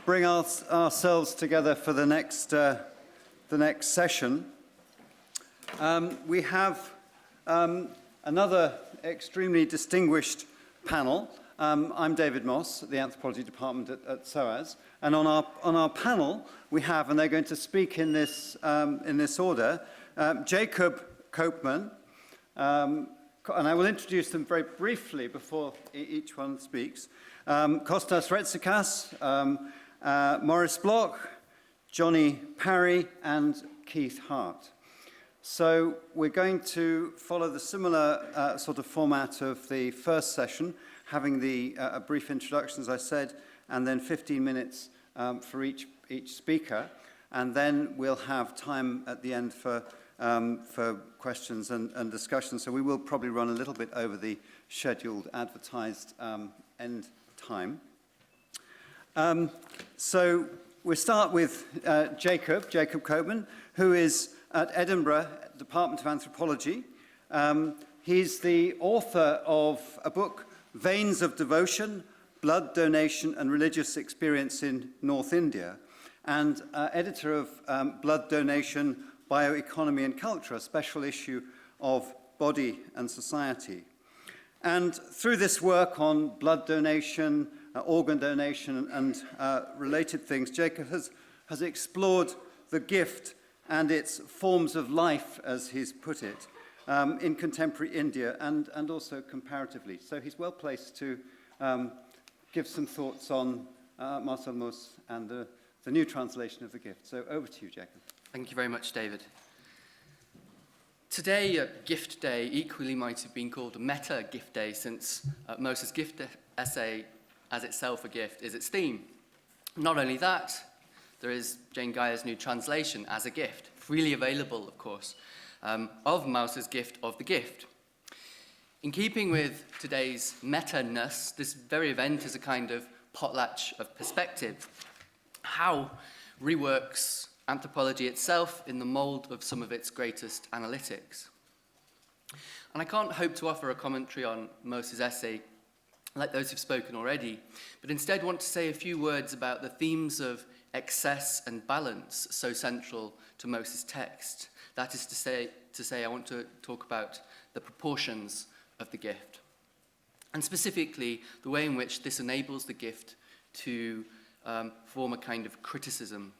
Bring ourselves together for the next session. We have another extremely distinguished panel. I'm David Moss at the Anthropology Department at SOAS, and on our panel we have, and they're going to speak in this order, Jacob Copeland, and I will introduce them very briefly before each one speaks. Costas Retsukas, Maurice Bloch, Johnny Parry, and Keith Hart. So we're going to follow the similar sort of format of the first session, having a brief introduction, as I said, and then 15 minutes for each speaker, and then we'll have time at the end for questions and discussion. So we will probably run a little bit over the scheduled advertised end time. So we'll start with Jacob Copeland, who is at Edinburgh Department of Anthropology. He's the author of a book, Veins of Devotion, Blood Donation and Religious Experience in North India, and editor of Blood Donation, Bioeconomy and Culture, a special issue of Body and Society. And through this work on blood donation, organ donation, and related things, Jacob has explored the gift and its forms of life, as he's put it, in contemporary India and also comparatively. So he's well placed to give some thoughts on Marcel Mauss and the new translation of the gift. So over to you, Jacob. Thank you very much, David. Today, Gift Day equally might have been called a meta-gift day, since Mauss's gift essay, as itself a gift, is its theme. Not only that, there is Jane Geyer's new translation as a gift, freely available, of course, of Mauss's gift of the gift. In keeping with today's meta-ness, this very event is a kind of potlatch of perspective. HAU reworks anthropology itself in the mould of some of its greatest analytics. And I can't hope to offer a commentary on Mauss's essay like those who've spoken already, but instead want to say a few words about the themes of excess and balance so central to Mauss's text. That is to say, I want to talk about the proportions of the gift, and specifically the way in which this enables the gift to form a kind of criticism.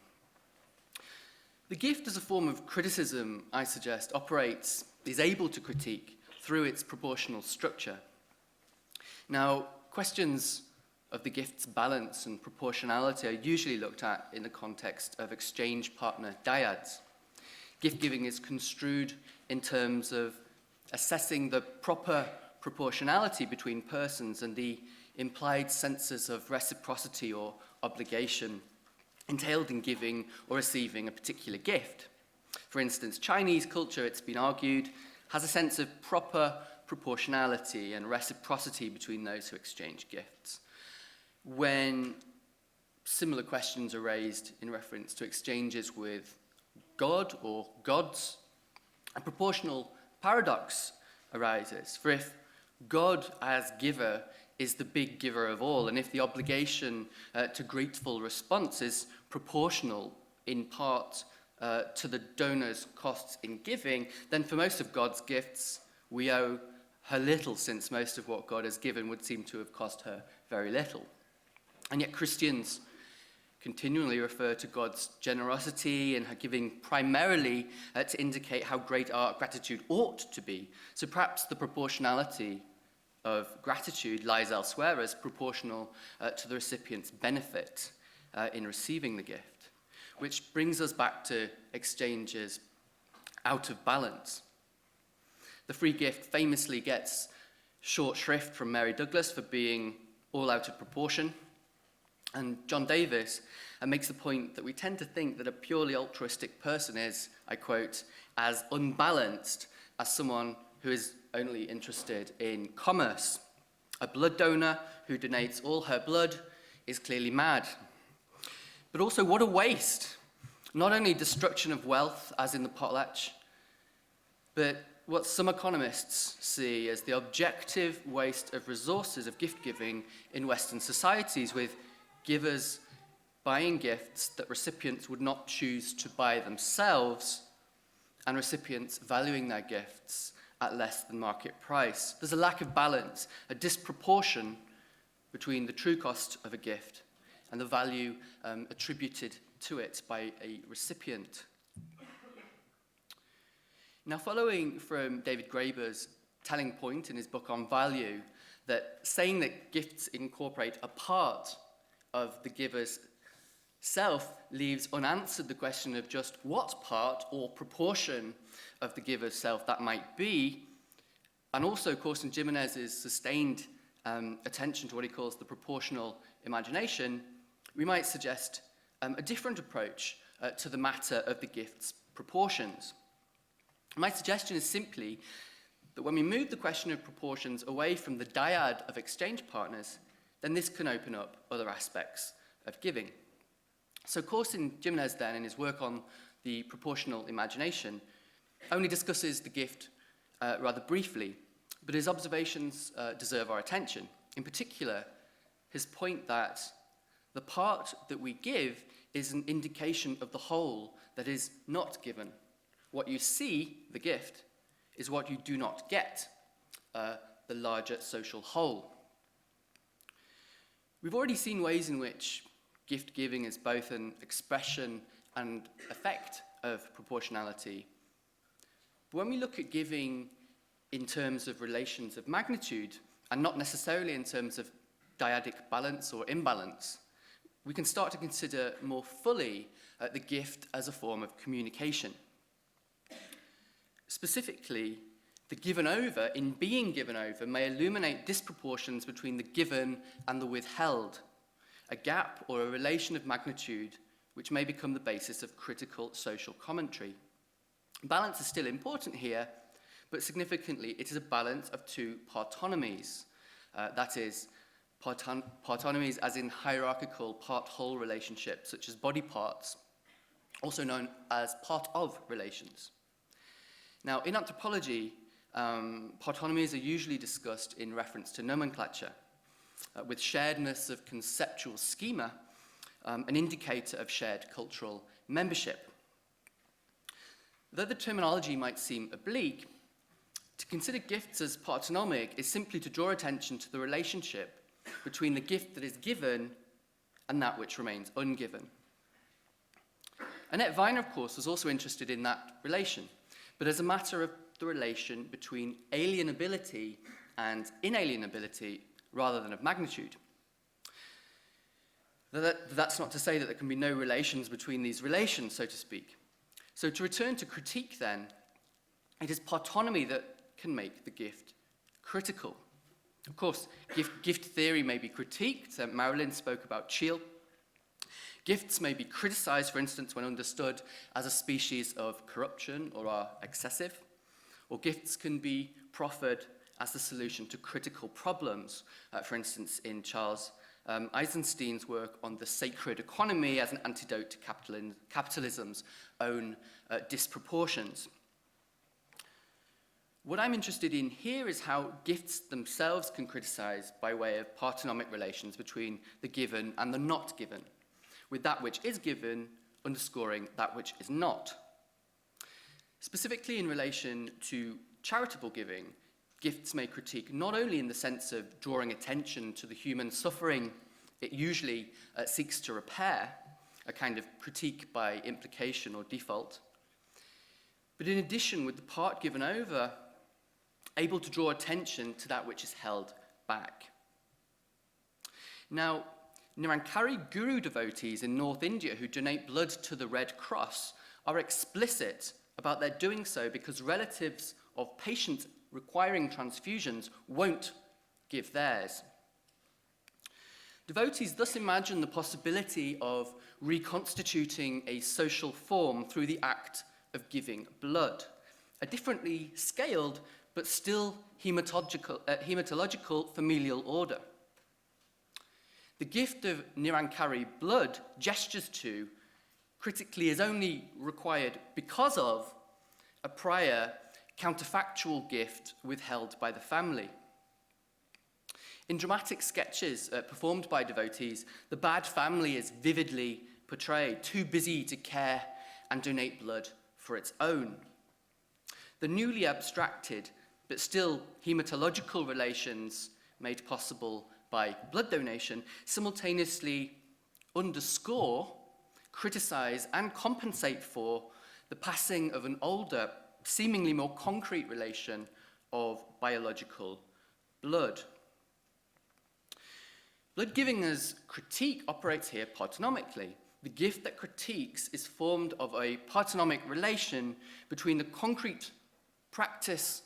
The gift as a form of criticism, I suggest, is able to critique through its proportional structure. Now, questions of the gift's balance and proportionality are usually looked at in the context of exchange partner dyads. Gift giving is construed in terms of assessing the proper proportionality between persons and the implied senses of reciprocity or obligation entailed in giving or receiving a particular gift. For instance, Chinese culture, it's been argued, has a sense of proper proportionality and reciprocity between those who exchange gifts. When similar questions are raised in reference to exchanges with God or gods, a proportional paradox arises. For if God as giver is the big giver of all, and if the obligation to grateful response is proportional in part to the donor's costs in giving, then for most of God's gifts, we owe her little, since most of what God has given would seem to have cost her very little. And yet Christians continually refer to God's generosity and her giving primarily to indicate how great our gratitude ought to be. So perhaps the proportionality of gratitude lies elsewhere as proportional to the recipient's benefit in receiving the gift, which brings us back to exchanges out of balance. The free gift famously gets short shrift from Mary Douglas for being all out of proportion, and John Davis makes the point that we tend to think that a purely altruistic person is, I quote, as unbalanced as someone who is only interested in commerce. A blood donor who donates all her blood is clearly mad. But also, what a waste. Not only destruction of wealth, as in the potlatch, but what some economists see as the objective waste of resources of gift giving in Western societies, with givers buying gifts that recipients would not choose to buy themselves, and recipients valuing their gifts at less than market price. There's a lack of balance, a disproportion between the true cost of a gift and the value attributed to it by a recipient. Now, following from David Graeber's telling point in his book on value, that saying that gifts incorporate a part of the giver's self leaves unanswered the question of just what part or proportion of the giver's self that might be, and also Costas Jimenez's sustained attention to what he calls the proportional imagination, we might suggest a different approach to the matter of the gift's proportions. My suggestion is simply that when we move the question of proportions away from the dyad of exchange partners, then this can open up other aspects of giving. So Costas Jimenez then, in his work on the proportional imagination, only discusses the gift rather briefly, but his observations deserve our attention. In particular, his point that the part that we give is an indication of the whole that is not given. What you see, the gift, is what you do not get, the larger social whole. We've already seen ways in which gift giving is both an expression and effect of proportionality. But when we look at giving in terms of relations of magnitude, and not necessarily in terms of dyadic balance or imbalance, we can start to consider more fully the gift as a form of communication. Specifically, the given over, in being given over, may illuminate disproportions between the given and the withheld, a gap or a relation of magnitude which may become the basis of critical social commentary. Balance is still important here, but significantly it is a balance of two partonomies, that is, partonomies as in hierarchical part-whole relationships, such as body parts, also known as part-of relations. Now, in anthropology, partonomies are usually discussed in reference to nomenclature, with sharedness of conceptual schema, an indicator of shared cultural membership. Though the terminology might seem oblique, to consider gifts as partonomic is simply to draw attention to the relationship between the gift that is given and that which remains ungiven. Annette Viner, of course, was also interested in that relation, but as a matter of the relation between alienability and inalienability rather than of magnitude. That's not to say that there can be no relations between these relations, so to speak. So to return to critique then, it is partonomy that can make the gift critical. Of course, gift theory may be critiqued. Marilyn spoke about Cheel. Gifts may be criticized, for instance, when understood as a species of corruption or are excessive. Or gifts can be proffered as the solution to critical problems, for instance, in Charles Eisenstein's work on the sacred economy as an antidote to capitalism's own disproportions. What I'm interested in here is how gifts themselves can criticize by way of partonomic relations between the given and the not given, with that which is given underscoring that which is not. Specifically in relation to charitable giving, gifts may critique not only in the sense of drawing attention to the human suffering it usually seeks to repair, a kind of critique by implication or default, but in addition, with the part given over, able to draw attention to that which is held back. Now, Nirankari Guru devotees in North India who donate blood to the Red Cross are explicit about their doing so because relatives of patients requiring transfusions won't give theirs. Devotees thus imagine the possibility of reconstituting a social form through the act of giving blood, a differently scaled but still hematological familial order. The gift of Nirankari blood gestures to critically is only required because of a prior counterfactual gift withheld by the family. In dramatic sketches performed by devotees, the bad family is vividly portrayed, too busy to care and donate blood for its own. The newly abstracted, but still hematological relations made possible by blood donation simultaneously underscore, criticize, and compensate for the passing of an older, seemingly more concrete relation of biological blood. Blood giving as critique operates here partonomically. The gift that critiques is formed of a partonomic relation between the concrete practice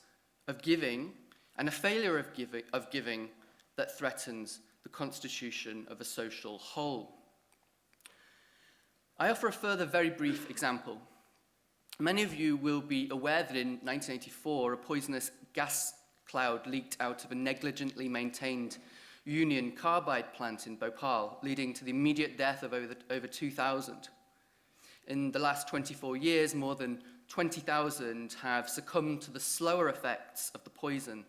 of giving and a failure of giving that threatens the constitution of a social whole. I offer a further very brief example. Many of you will be aware that in 1984, a poisonous gas cloud leaked out of a negligently maintained Union Carbide plant in Bhopal, leading to the immediate death of over 2,000. In the last 24 years, more than 20,000 have succumbed to the slower effects of the poison,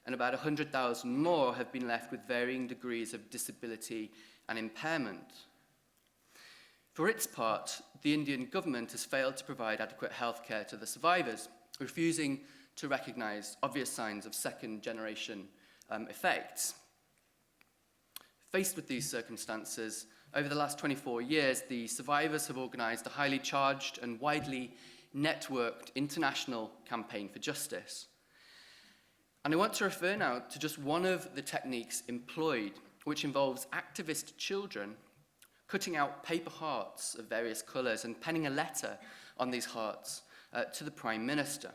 and about 100,000 more have been left with varying degrees of disability and impairment. For its part, the Indian government has failed to provide adequate health care to the survivors, refusing to recognize obvious signs of second-generation effects. Faced with these circumstances, over the last 24 years, the survivors have organized a highly charged and widely networked international campaign for justice. And I want to refer now to just one of the techniques employed, which involves activist children cutting out paper hearts of various colors and penning a letter on these hearts to the Prime Minister.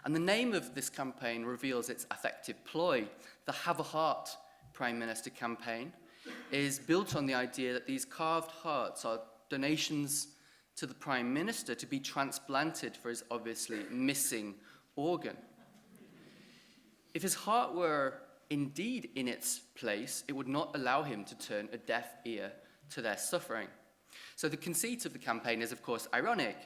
And the name of this campaign reveals its effective ploy. The Have a Heart Prime Minister campaign is built on the idea that these carved hearts are donations to the Prime Minister to be transplanted for his obviously missing organ. If his heart were indeed in its place, it would not allow him to turn a deaf ear to their suffering. So the conceit of the campaign is, of course, ironic.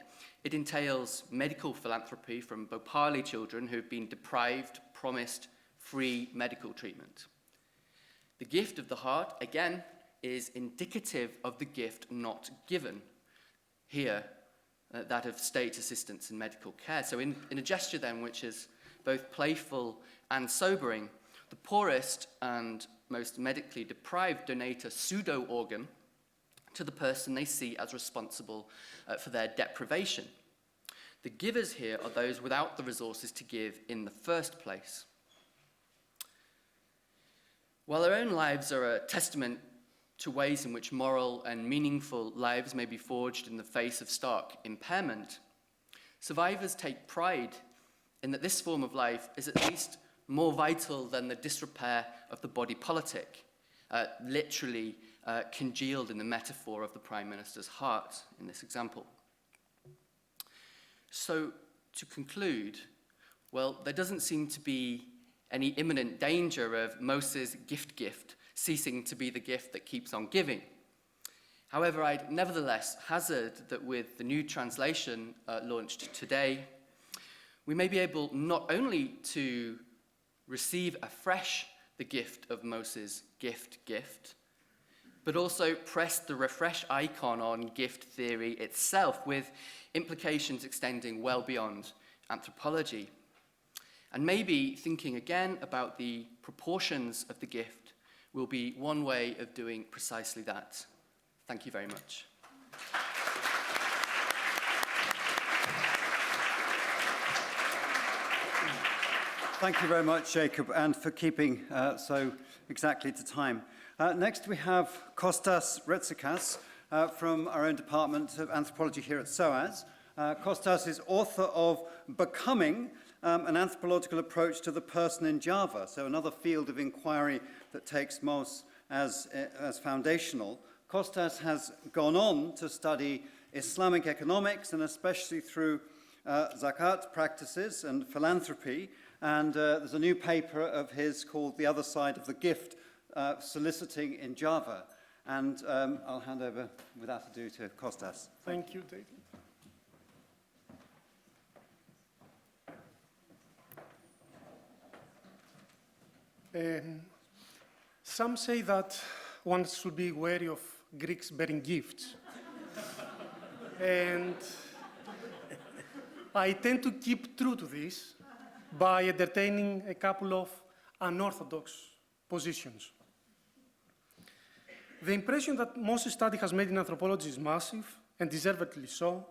It entails medical philanthropy from Bhopali children who have been deprived, promised free medical treatment. The gift of the heart, again, is indicative of the gift not given. Here, that of state assistance in medical care. So in a gesture then which is both playful and sobering, the poorest and most medically deprived donate a pseudo-organ to the person they see as responsible for their deprivation. The givers here are those without the resources to give in the first place. While their own lives are a testament to ways in which moral and meaningful lives may be forged in the face of stark impairment, survivors take pride in that this form of life is at least more vital than the disrepair of the body politic, literally congealed in the metaphor of the Prime Minister's heart in this example. So, to conclude, well, there doesn't seem to be any imminent danger of Mauss's gift ceasing to be the gift that keeps on giving. However, I'd nevertheless hazard that with the new translation launched today, we may be able not only to receive afresh the gift of Mauss's gift, but also press the refresh icon on gift theory itself, with implications extending well beyond anthropology. And maybe thinking again about the proportions of the gift will be one way of doing precisely that. Thank you very much. Thank you very much, Jacob, and for keeping so exactly to time. Next, we have Costas Retsukas from our own Department of Anthropology here at SOAS. Costas is author of Becoming, an anthropological approach to the person in Java, so another field of inquiry that takes Mauss as foundational. Costas has gone on to study Islamic economics, and especially through zakat practices and philanthropy. And there's a new paper of his called The Other Side of the Gift, Soliciting in Java. And I'll hand over without ado to Costas. Thank you, David. Some say that one should be wary of Greeks bearing gifts. And I tend to keep true to this by entertaining a couple of unorthodox positions. The impression that Mauss' study has made in anthropology is massive, and deservedly so,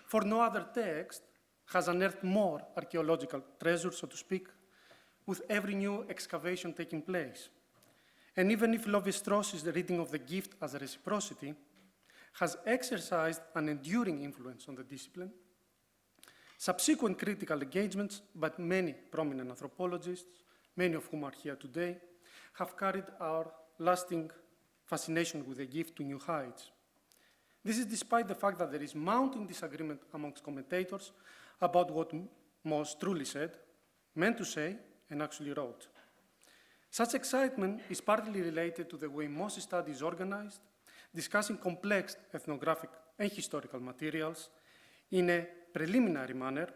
for no other text has unearthed more archaeological treasures, so to speak, with every new excavation taking place. And even if Lévi-Strauss's reading of The Gift as a reciprocity has exercised an enduring influence on the discipline, subsequent critical engagements by many prominent anthropologists, many of whom are here today, have carried our lasting fascination with The Gift to new heights. This is despite the fact that there is mounting disagreement amongst commentators about what Mauss truly said, meant to say, and actually wrote. Such excitement is partly related to the way Mauss' study is organized, discussing complex ethnographic and historical materials in a preliminary manner,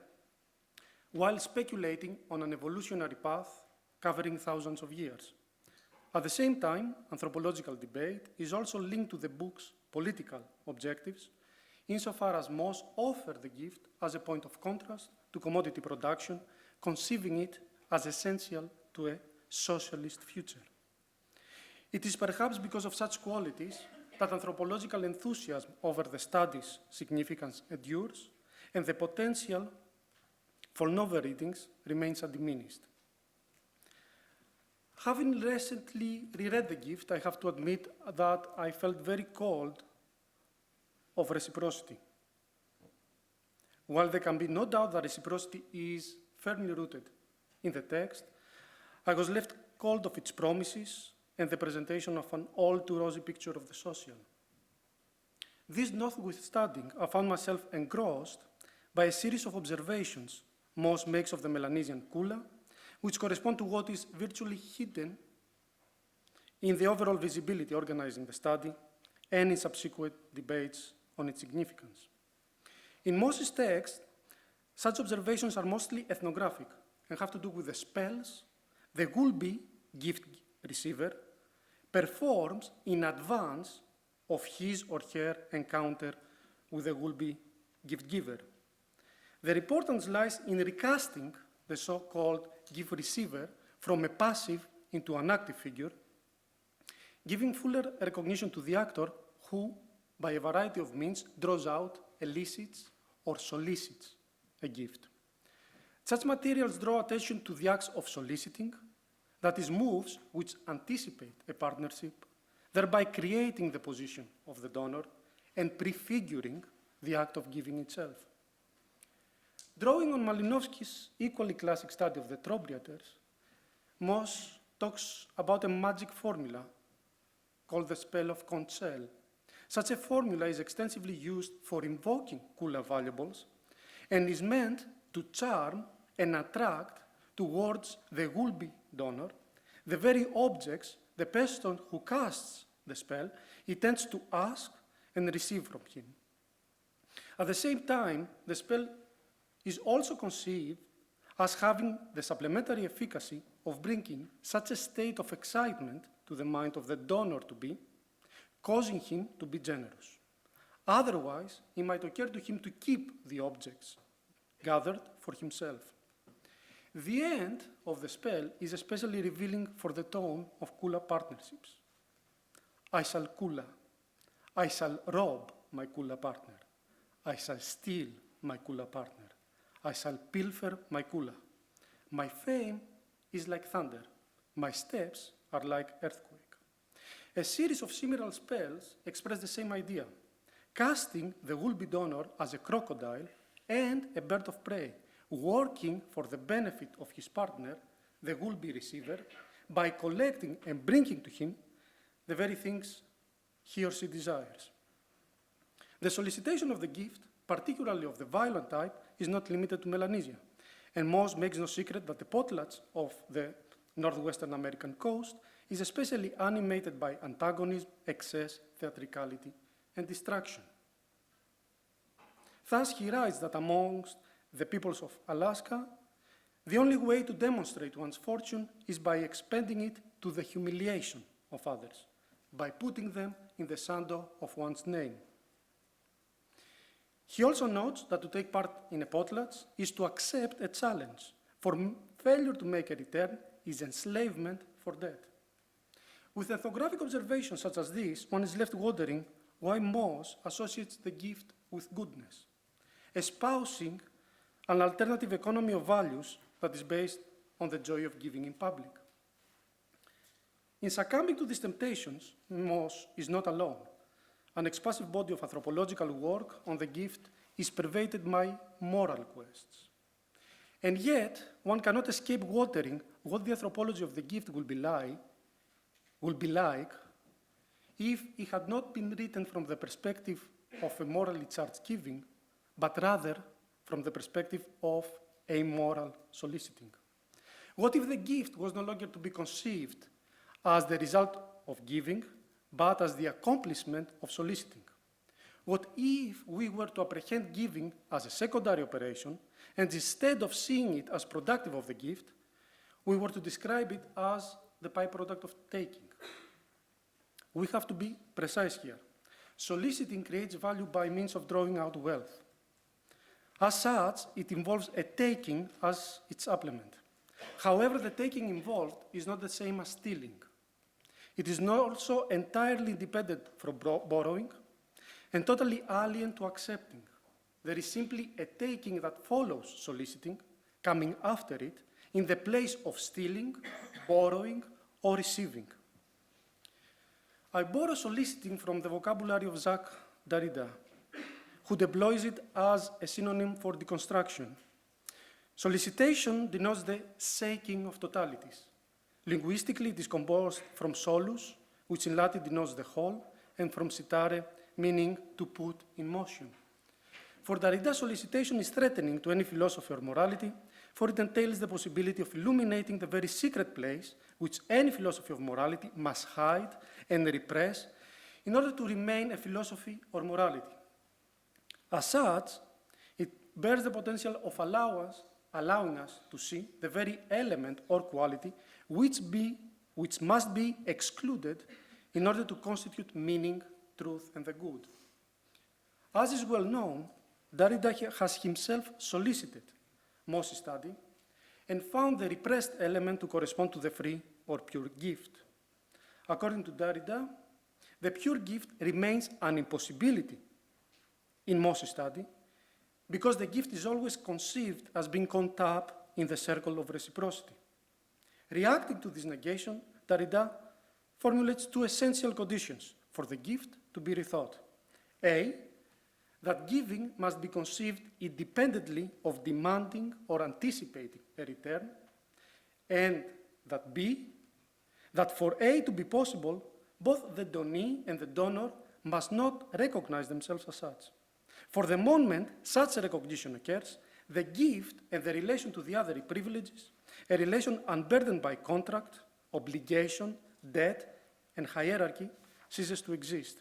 while speculating on an evolutionary path covering thousands of years. At the same time, anthropological debate is also linked to the book's political objectives, insofar as Mauss offered The Gift as a point of contrast to commodity production, conceiving it as essential to a socialist future. It is perhaps because of such qualities that anthropological enthusiasm over the study's significance endures, and the potential for novel readings remains undiminished. Having recently reread The Gift, I have to admit that I felt very cold of reciprocity. While there can be no doubt that reciprocity is firmly rooted in the text, I was left cold of its promises and the presentation of an all too rosy picture of the social. This notwithstanding, I found myself engrossed by a series of observations Mauss makes of the Melanesian kula, which correspond to what is virtually hidden in the overall visibility organizing the study and in subsequent debates on its significance. In Mauss' text, such observations are mostly ethnographic and have to do with the spells the would-be gift receiver performs in advance of his or her encounter with the would-be gift giver. Their importance lies in recasting the so-called gift receiver from a passive into an active figure, giving fuller recognition to the actor who, by a variety of means, draws out, elicits, or solicits a gift. Such materials draw attention to the acts of soliciting, that is, moves which anticipate a partnership, thereby creating the position of the donor and prefiguring the act of giving itself. Drawing on Malinowski's equally classic study of the Trobriaters, Mauss talks about a magic formula called the spell of Conchel. Such a formula is extensively used for invoking kula valuables and is meant to charm and attract towards the would-be donor the very objects the person who casts the spell intends to ask and receive from him. At the same time, the spell is also conceived as having the supplementary efficacy of bringing such a state of excitement to the mind of the donor-to-be, causing him to be generous. Otherwise, it might occur to him to keep the objects gathered for himself. The end of the spell is especially revealing for the tone of kula partnerships. I shall kula. I shall rob my kula partner. I shall steal my kula partner. I shall pilfer my kula. My fame is like thunder. My steps are like earthquake. A series of similar spells express the same idea, casting the would-be donor as a crocodile and a bird of prey, working for the benefit of his partner, the would-be receiver, by collecting and bringing to him the very things he or she desires. The solicitation of the gift, particularly of the violent type, is not limited to Melanesia, and Mauss makes no secret that the potlatch of the northwestern American coast is especially animated by antagonism, excess, theatricality, and distraction. Thus, he writes that amongst the peoples of Alaska, The only way to demonstrate one's fortune is by expanding it to the humiliation of others, by putting them in the sando of one's name. He also notes that to take part in a potlatch is to accept a challenge, for failure to make a return is enslavement for debt. With ethnographic observations such as this, one is left wondering why Mauss associates the gift with goodness, espousing an alternative economy of values that is based on the joy of giving in public. In succumbing to these temptations, Mauss is not alone. An expansive body of anthropological work on the gift is pervaded by moral quests. And yet, one cannot escape wondering what the anthropology of the gift will be like if it had not been written from the perspective of a morally charged giving, but rather from the perspective of amoral soliciting. What if the gift was no longer to be conceived as the result of giving, but as the accomplishment of soliciting? What if we were to apprehend giving as a secondary operation, and instead of seeing it as productive of the gift, we were to describe it as the byproduct of taking? We have to be precise here. Soliciting creates value by means of drawing out wealth. As such, it involves a taking as its supplement. However, the taking involved is not the same as stealing. It is not also entirely independent from borrowing and totally alien to accepting. There is simply a taking that follows soliciting, coming after it, in the place of stealing, borrowing, or receiving. I borrow soliciting from the vocabulary of Jacques Derrida, who deploys it as a synonym for deconstruction. Solicitation denotes the shaking of totalities. Linguistically, it is composed from solus, which in Latin denotes the whole, and from citare, meaning to put in motion. For Derrida, solicitation is threatening to any philosophy or morality, for it entails the possibility of illuminating the very secret place which any philosophy of morality must hide and repress in order to remain a philosophy or morality. As such, it bears the potential of allowing us to see the very element or quality which must be excluded in order to constitute meaning, truth, and the good. As is well known, Derrida has himself solicited Mauss's study and found the repressed element to correspond to the free or pure gift. According to Derrida, the pure gift remains an impossibility in Mauss's study because the gift is always conceived as being caught up in the circle of reciprocity. Reacting to this negation, Derrida formulates two essential conditions for the gift to be rethought. A, that giving must be conceived independently of demanding or anticipating a return, and that B, that for A to be possible, both the donee and the donor must not recognize themselves as such. For the moment such a recognition occurs, the gift and the relation to the other privileges, a relation unburdened by contract, obligation, debt, and hierarchy, ceases to exist.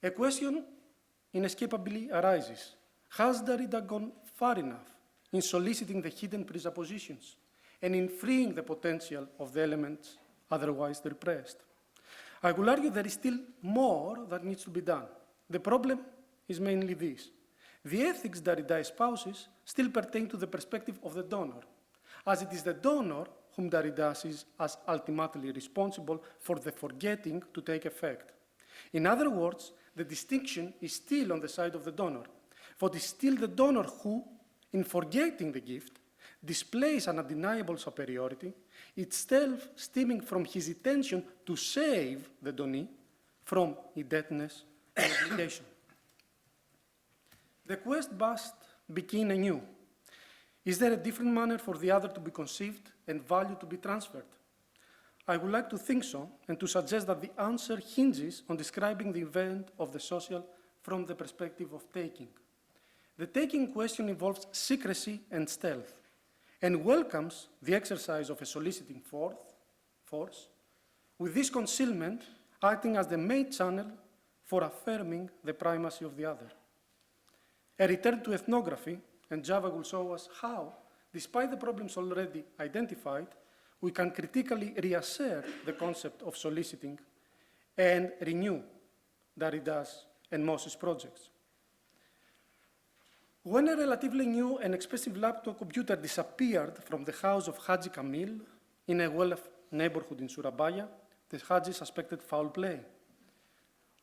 A question inescapably arises. Has Derrida gone far enough in soliciting the hidden presuppositions and in freeing the potential of the elements otherwise repressed? I will argue there is still more that needs to be done. The problem is mainly this. The ethics Derrida espouses still pertain to the perspective of the donor, as it is the donor whom Derrida sees as ultimately responsible for the forgetting to take effect. In other words, the distinction is still on the side of the donor, for it is still the donor who, in forgetting the gift, displays an undeniable superiority, itself stemming from his intention to save the donee from indebtedness and obligation. The quest must begin anew. Is there a different manner for the other to be conceived and value to be transferred? I would like to think so, and to suggest that the answer hinges on describing the event of the social from the perspective of taking. The taking question involves secrecy and stealth, and welcomes the exercise of a soliciting force, with this concealment acting as the main channel for affirming the primacy of the other. A return to ethnography and Java will show us how, despite the problems already identified, we can critically reassert the concept of soliciting and renew Derrida's and Mauss's projects. When a relatively new and expensive laptop computer disappeared from the house of Haji Kamil in a well-off neighborhood in Surabaya, the Haji suspected foul play.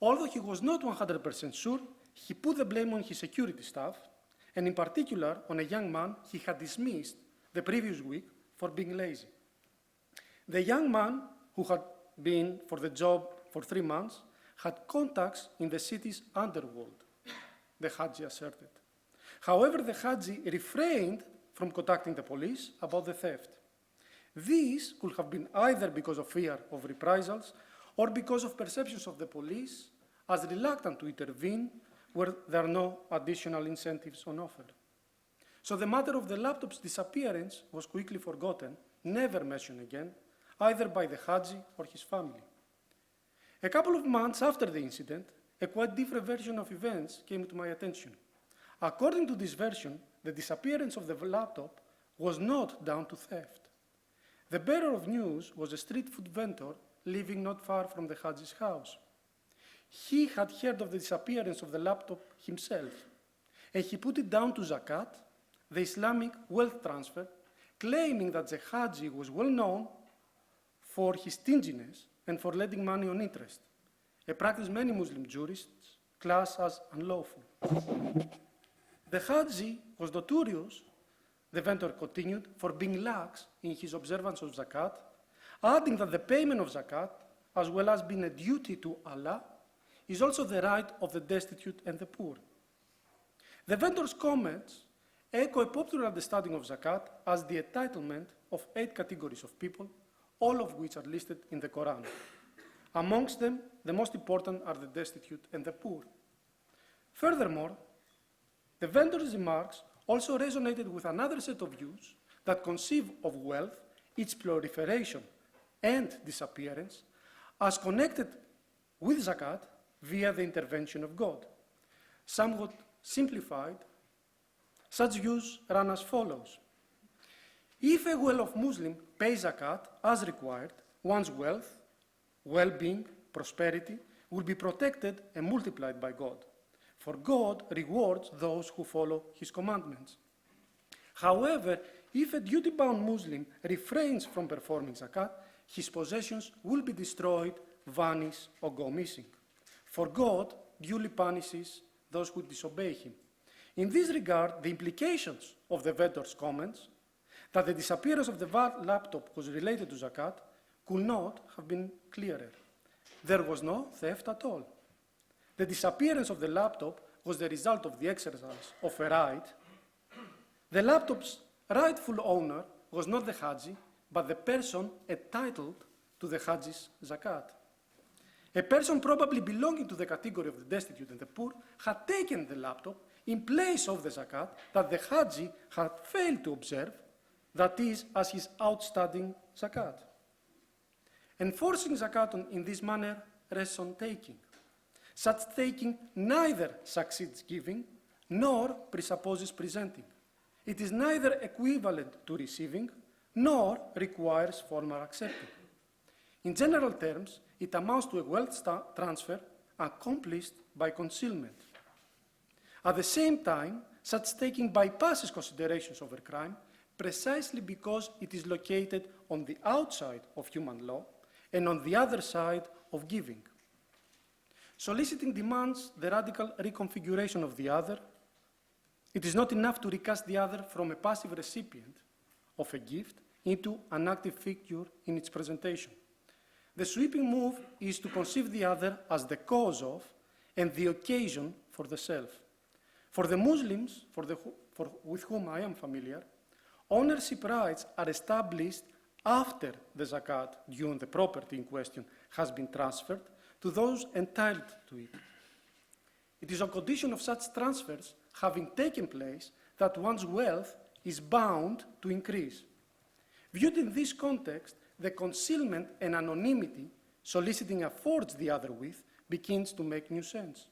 Although he was not 100% sure, he put the blame on his security staff, and in particular on a young man he had dismissed the previous week for being lazy. The young man, who had been for the job for 3 months, had contacts in the city's underworld, the Haji asserted. However, the Haji refrained from contacting the police about the theft. This could have been either because of fear of reprisals or because of perceptions of the police as reluctant to intervene where there are no additional incentives on offer. So the matter of the laptop's disappearance was quickly forgotten, never mentioned again, either by the Haji or his family. A couple of months after the incident, a quite different version of events came to my attention. According to this version, the disappearance of the laptop was not down to theft. The bearer of news was a street food vendor living not far from the Haji's house. He had heard of the disappearance of the laptop himself, and he put it down to zakat, the Islamic wealth transfer, claiming that the Haji was well known for his stinginess and for lending money on interest, a practice many Muslim jurists class as unlawful. The Haji was notorious, the vendor continued, for being lax in his observance of zakat, adding that the payment of zakat, as well as being a duty to Allah, is also the right of the destitute and the poor. The vendor's comments echo a popular understanding of zakat as the entitlement of 8 categories of people, all of which are listed in the Quran. Amongst them, the most important are the destitute and the poor. Furthermore, the vendor's remarks also resonated with another set of views that conceive of wealth, its proliferation and disappearance, as connected with zakat via the intervention of God. Somewhat simplified, such views run as follows. If a well-off Muslim pays zakat as required, one's wealth, well-being, prosperity will be protected and multiplied by God. For God rewards those who follow his commandments. However, if a duty-bound Muslim refrains from performing zakat, his possessions will be destroyed, vanish, or go missing. For God duly punishes those who disobey him. In this regard, the implications of the vendor's comments that the disappearance of the laptop was related to zakat could not have been clearer. There was no theft at all. The disappearance of the laptop was the result of the exercise of a right. The laptop's rightful owner was not the Haji, but the person entitled to the Haji's zakat. A person probably belonging to the category of the destitute and the poor had taken the laptop in place of the zakat that the Haji had failed to observe, that is, as his outstanding zakat. Enforcing zakat in this manner rests on taking. Such taking neither succeeds giving nor presupposes presenting. It is neither equivalent to receiving nor requires formal accepting. In general terms, it amounts to a wealth transfer accomplished by concealment. At the same time, such taking bypasses considerations over crime precisely because it is located on the outside of human law and on the other side of giving. Soliciting demands the radical reconfiguration of the other. It is not enough to recast the other from a passive recipient of a gift into an active figure in its presentation. The sweeping move is to conceive the other as the cause of and the occasion for the self. For the Muslims, with whom I am familiar, ownership rights are established after the zakat due on the property in question has been transferred to those entitled to it. It is on condition of such transfers having taken place that one's wealth is bound to increase. Viewed in this context, the concealment and anonymity soliciting affords the other with begins to make new sense.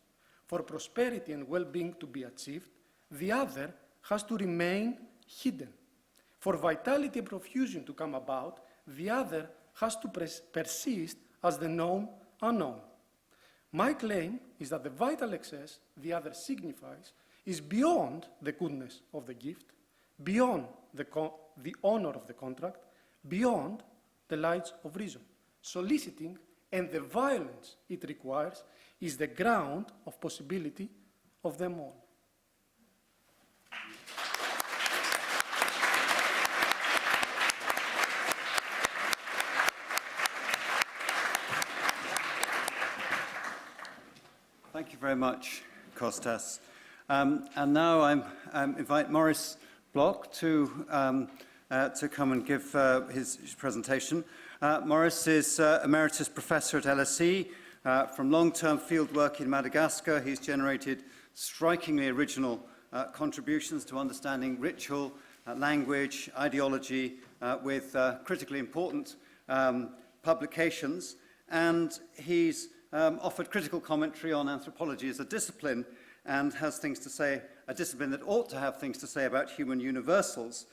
For prosperity and well-being to be achieved, the other has to remain hidden. For vitality and profusion to come about, the other has to persist as the known unknown. My claim is that the vital excess the other signifies is beyond the goodness of the gift, beyond the honor of the contract, beyond the lights of reason. Soliciting and the violence it requires is the ground of possibility of them all. Thank you very much, Costas. And now I invite Maurice Bloch to come and give his presentation. Maurice is Emeritus Professor at LSE. From long-term field work in Madagascar, he's generated strikingly original contributions to understanding ritual, language, ideology, with critically important publications. And he's offered critical commentary on anthropology as a discipline and has things to say, a discipline that ought to have things to say about human universals,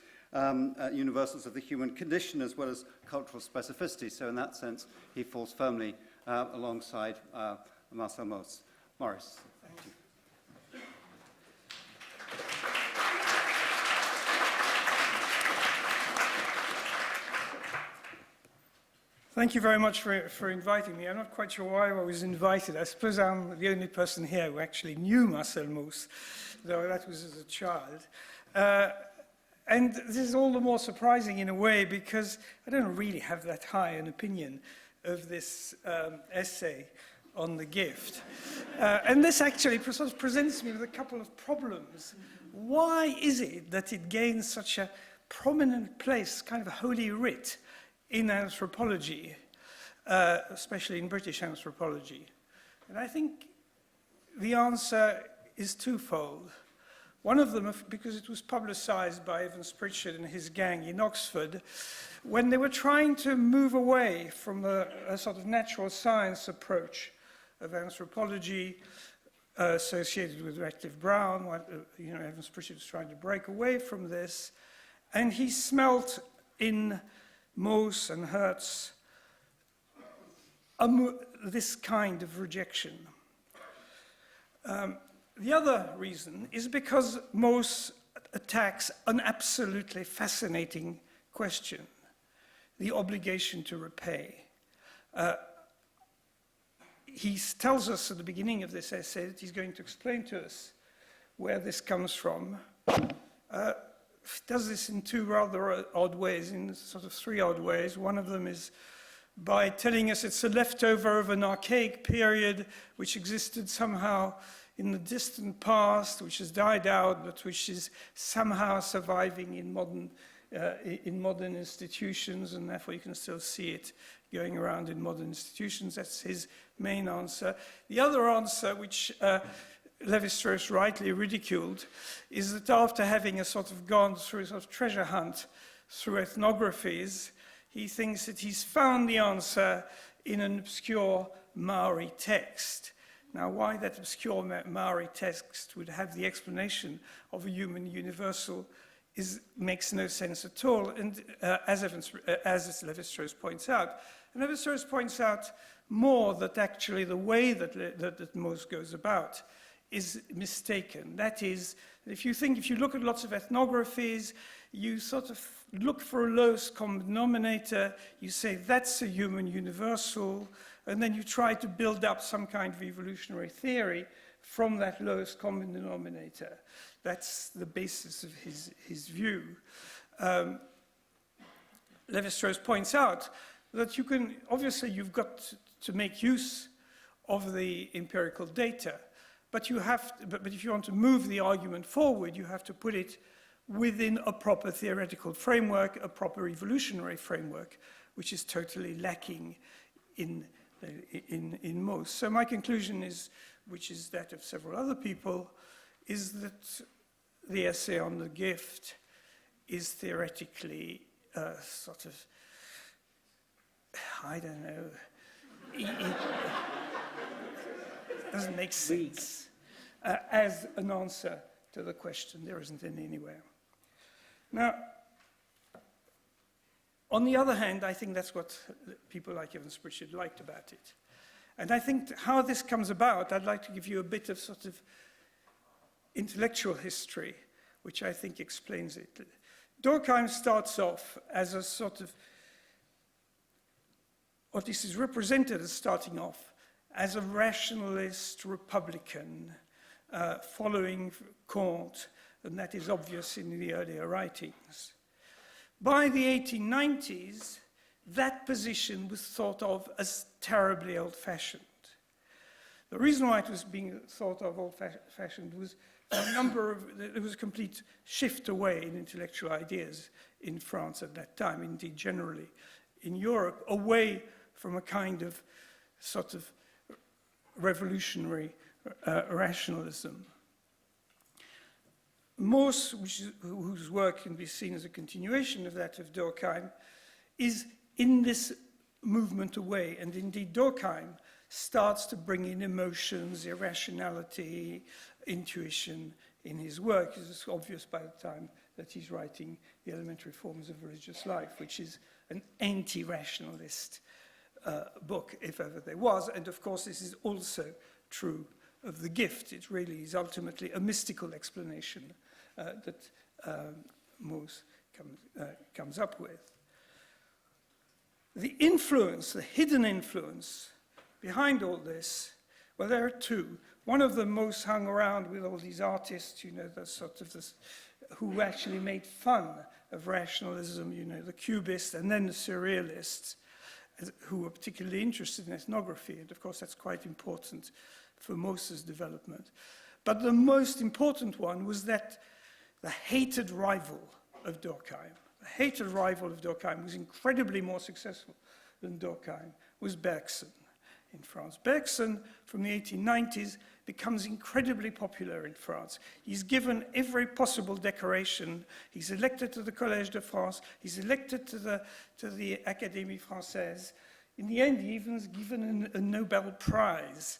universals of the human condition as well as cultural specificity. So in that sense, he falls firmly alongside Marcel Mauss. Maurice. Thank you. Thank you very much for inviting me. I'm not quite sure why I was invited. I suppose I'm the only person here who actually knew Marcel Mauss, though that was as a child. And this is all the more surprising in a way because I don't really have that high an opinion of this essay on the gift. And this actually sort of presents me with a couple of problems. Why is it that it gains such a prominent place, kind of a holy writ, in anthropology, especially in British anthropology? And I think the answer is twofold. One of them, because it was publicized by Evans-Pritchard and his gang in Oxford, when they were trying to move away from a sort of natural science approach of anthropology associated with Radcliffe Brown. Evans-Pritchard was trying to break away from this, and he smelt in Mauss and Hart's this kind of rejection. The other reason is because Mauss attacks an absolutely fascinating question, the obligation to repay. He tells us at the beginning of this essay that he's going to explain to us where this comes from. Does this in two rather odd ways, in sort of three odd ways. One of them is by telling us it's a leftover of an archaic period which existed somehow in the distant past, which has died out, but which is somehow surviving in modern institutions, and therefore you can still see it going around in modern institutions. That's his main answer. The other answer, which Lévi-Strauss rightly ridiculed, is that after having sort of gone through a sort of treasure hunt through ethnographies, he thinks that he's found the answer in an obscure Maori text. Now, why that obscure Maori text would have the explanation of a human universal makes no sense at all, and as Lévi-Strauss points out. And Lévi-Strauss points out more that actually the way that Mauss goes about is mistaken. That is, if you look at lots of ethnographies, you sort of look for a lowest common denominator, you say that's a human universal, and then you try to build up some kind of evolutionary theory from that lowest common denominator. That's the basis of his view. Lévi-Strauss points out that obviously you've got to make use of the empirical data, but if you want to move the argument forward, you have to put it within a proper theoretical framework, a proper evolutionary framework, which is totally lacking in Mauss. So my conclusion is, which is that of several other people, is that the essay on the gift is theoretically sort of, I don't know, it doesn't make sense as an answer to the question. There isn't any anywhere. Now, on the other hand, I think that's what people like Evans-Pritchard liked about it. And I think how this comes about, I'd like to give you a bit of sort of intellectual history, which I think explains it. Durkheim starts off as a sort of, or this is represented as starting off as a rationalist Republican following Kant, and that is obvious in the earlier writings. By the 1890s, that position was thought of as terribly old-fashioned. The reason why it was being thought of old-fashioned was there was a complete shift away in intellectual ideas in France at that time, indeed generally in Europe, away from a kind of sort of revolutionary rationalism. Mauss, whose work can be seen as a continuation of that of Durkheim, is in this movement away, and indeed Durkheim starts to bring in emotions, irrationality, intuition in his work. It's obvious by the time that he's writing The Elementary Forms of Religious Life, which is an anti-rationalist book, if ever there was. And of course, this is also true of The Gift. It really is ultimately a mystical explanation that Mauss comes up with. The influence, the hidden influence behind all this, well, there are two. One of them most hung around with all these artists, you know, the sort of this, who actually made fun of rationalism, you know, the Cubists and then the Surrealists, who were particularly interested in ethnography. And of course, that's quite important for Mauss's development. But the most important one was that the hated rival of Durkheim, the hated rival of Durkheim was incredibly more successful than Durkheim, was Bergson in France. Bergson, from the 1890s, becomes incredibly popular in France. He's given every possible decoration. He's elected to the Collège de France. He's elected to the Académie Française. In the end, he even is given a Nobel Prize.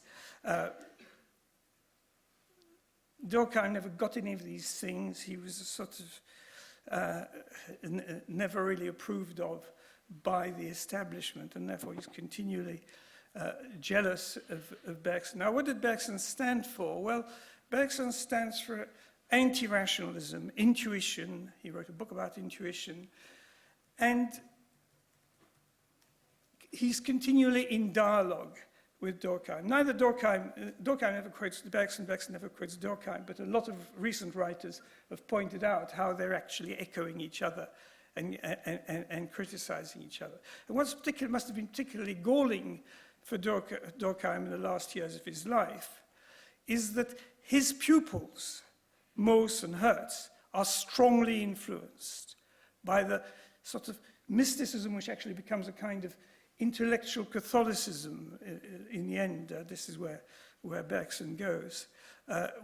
Durkheim never got any of these things. He was a sort of never really approved of by the establishment, and therefore he's continually jealous of Bergson. Now, what did Bergson stand for? Well, Bergson stands for anti-rationalism, intuition. He wrote a book about intuition. And he's continually in dialogue with Durkheim. Neither Durkheim never quotes Bergson never quotes Durkheim, but a lot of recent writers have pointed out how they're actually echoing each other and criticizing each other. And what's must have been particularly galling for Durkheim in the last years of his life is that his pupils, Mauss and Hart, are strongly influenced by the sort of mysticism which actually becomes a kind of intellectual Catholicism in the end. This is where Bergson goes,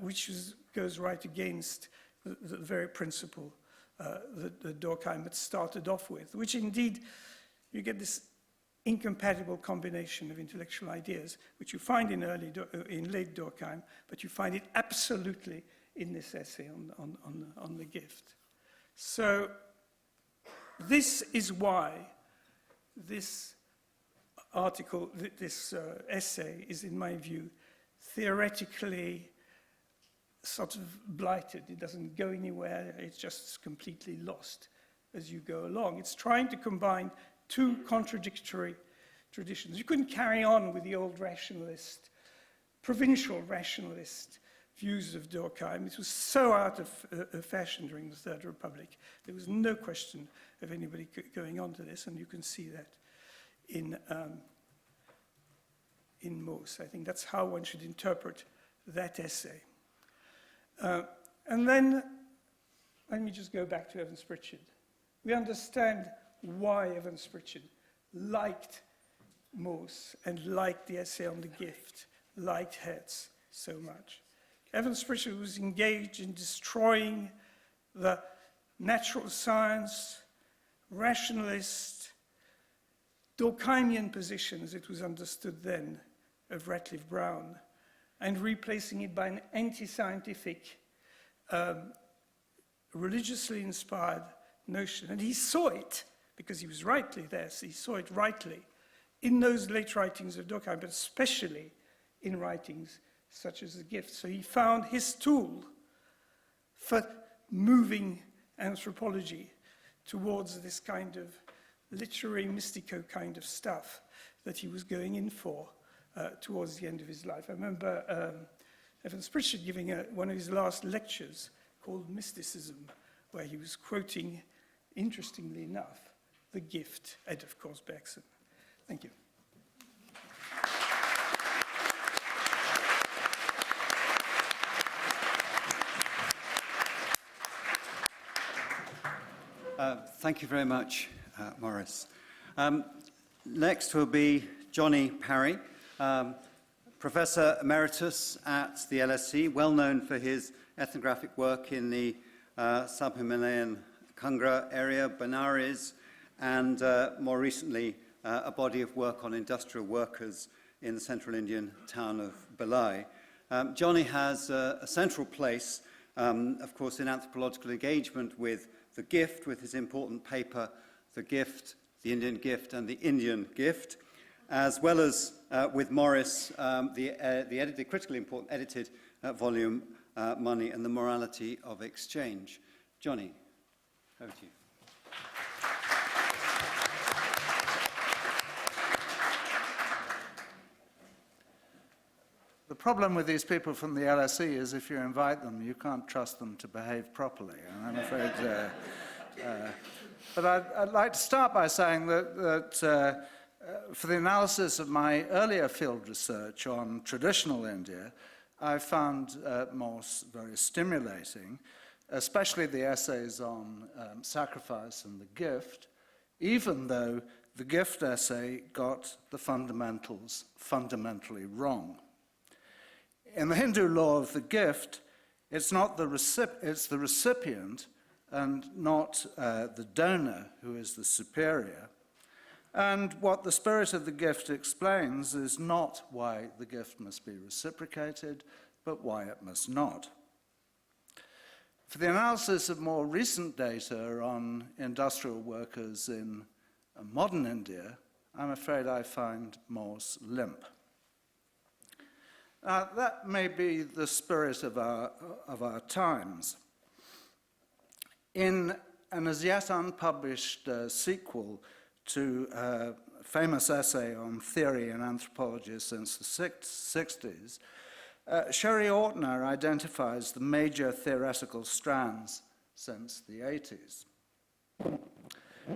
which goes right against the very principle that Durkheim had started off with, which indeed you get this incompatible combination of intellectual ideas, which you find in late Durkheim, but you find it absolutely in this essay on the gift. So this is why this article, this essay is, in my view, theoretically sort of blighted. It doesn't go anywhere. It's just completely lost as you go along. It's trying to combine two contradictory traditions. You couldn't carry on with the old rationalist, provincial rationalist views of Durkheim. It was so out of fashion during the Third Republic. There was no question of anybody going on to this, and you can see that in Mauss. I think that's how one should interpret that essay. And then, let me just go back to Evans-Pritchard. We understand why Evans-Pritchard liked Mauss and liked the essay on the gift, liked Hertz so much. Evans-Pritchard was engaged in destroying the natural science, rationalist, Durkheimian position, as it was understood then, of Radcliffe Brown, and replacing it by an anti-scientific religiously inspired notion. And he saw it, because he was rightly there, so he saw it rightly, in those late writings of Durkheim, but especially in writings such as The Gift. So he found his tool for moving anthropology towards this kind of literary mystico kind of stuff that he was going in for towards the end of his life. I remember Evans-Pritchard giving one of his last lectures called Mysticism, where he was quoting, interestingly enough, The Gift, and of course Bergson. Thank you. Thank you very much, Maurice. Next will be Johnny Parry, Professor Emeritus at the LSE, well known for his ethnographic work in the sub-Himalayan Kangra area, Benares, and more recently, a body of work on industrial workers in the central Indian town of Belai. Johnny has a central place, of course, in anthropological engagement with The Gift, with his important paper, The Gift, the Indian Gift and the Indian Gift, as well as with Maurice, the critically important edited volume, Money and the Morality of Exchange. Johnny, over to you. The problem with these people from the LSE is if you invite them, you can't trust them to behave properly. And I'm afraid, but I'd like to start by saying that for the analysis of my earlier field research on traditional India, I found Mauss very stimulating, especially the essays on sacrifice and the gift, even though the gift essay got the fundamentals fundamentally wrong. In the Hindu law of the gift, it's not it's the recipient and not the donor who is the superior. And what the spirit of the gift explains is not why the gift must be reciprocated, but why it must not. For the analysis of more recent data on industrial workers in modern India, I'm afraid I find Mauss limp. That may be the spirit of our times. In an as yet unpublished sequel to a famous essay on theory and anthropology since the 60s, Sherry Ortner identifies the major theoretical strands since the 80s.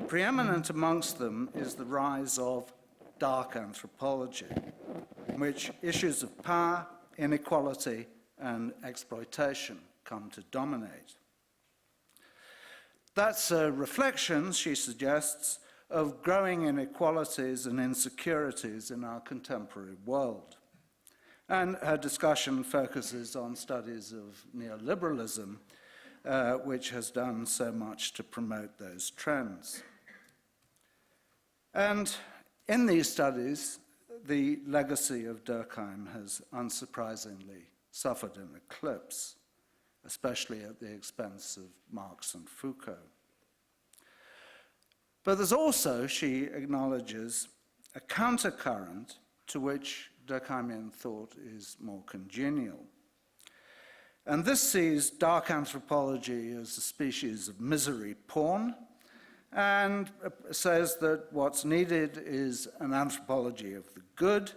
Preeminent amongst them is the rise of dark anthropology, in which issues of power, inequality, and exploitation come to dominate. That's a reflection, she suggests, of growing inequalities and insecurities in our contemporary world. And her discussion focuses on studies of neoliberalism, which has done so much to promote those trends. And in these studies, the legacy of Durkheim has unsurprisingly suffered an eclipse, especially at the expense of Marx and Foucault. But there's also, she acknowledges, a countercurrent to which Durkheimian thought is more congenial. And this sees dark anthropology as a species of misery porn, and says that what's needed is an anthropology of the good,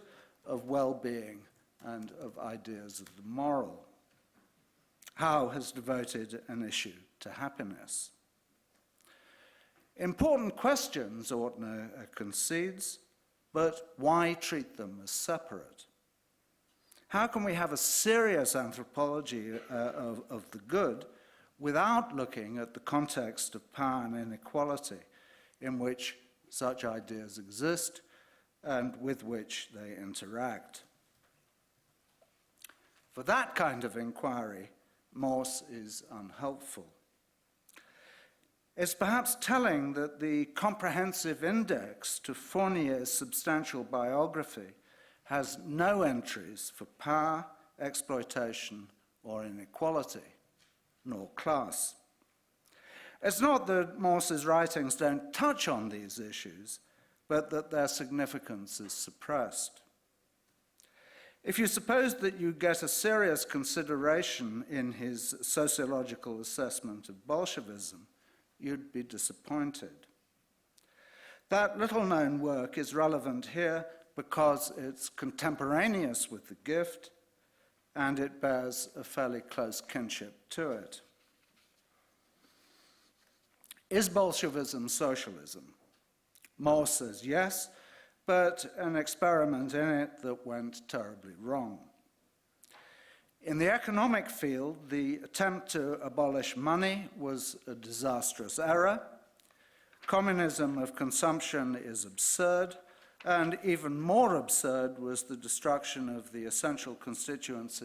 of well-being, and of ideas of the moral. HAU has devoted an issue to happiness. Important questions, Ortner concedes, but why treat them as separate? How can we have a serious anthropology of the good without looking at the context of power and inequality in which such ideas exist and with which they interact? For that kind of inquiry, Mauss is unhelpful. It's perhaps telling that the comprehensive index to Fournier's substantial biography has no entries for power, exploitation, or inequality, nor class. It's not that Mauss's writings don't touch on these issues, but that their significance is suppressed. If you suppose that you get a serious consideration in his sociological assessment of Bolshevism, you'd be disappointed. That little-known work is relevant here because it's contemporaneous with The Gift, and it bears a fairly close kinship to it. Is Bolshevism socialism? Mauss says yes, but an experiment in it that went terribly wrong. In the economic field, the attempt to abolish money was a disastrous error. Communism of consumption is absurd, and even more absurd was the destruction of the essential constituent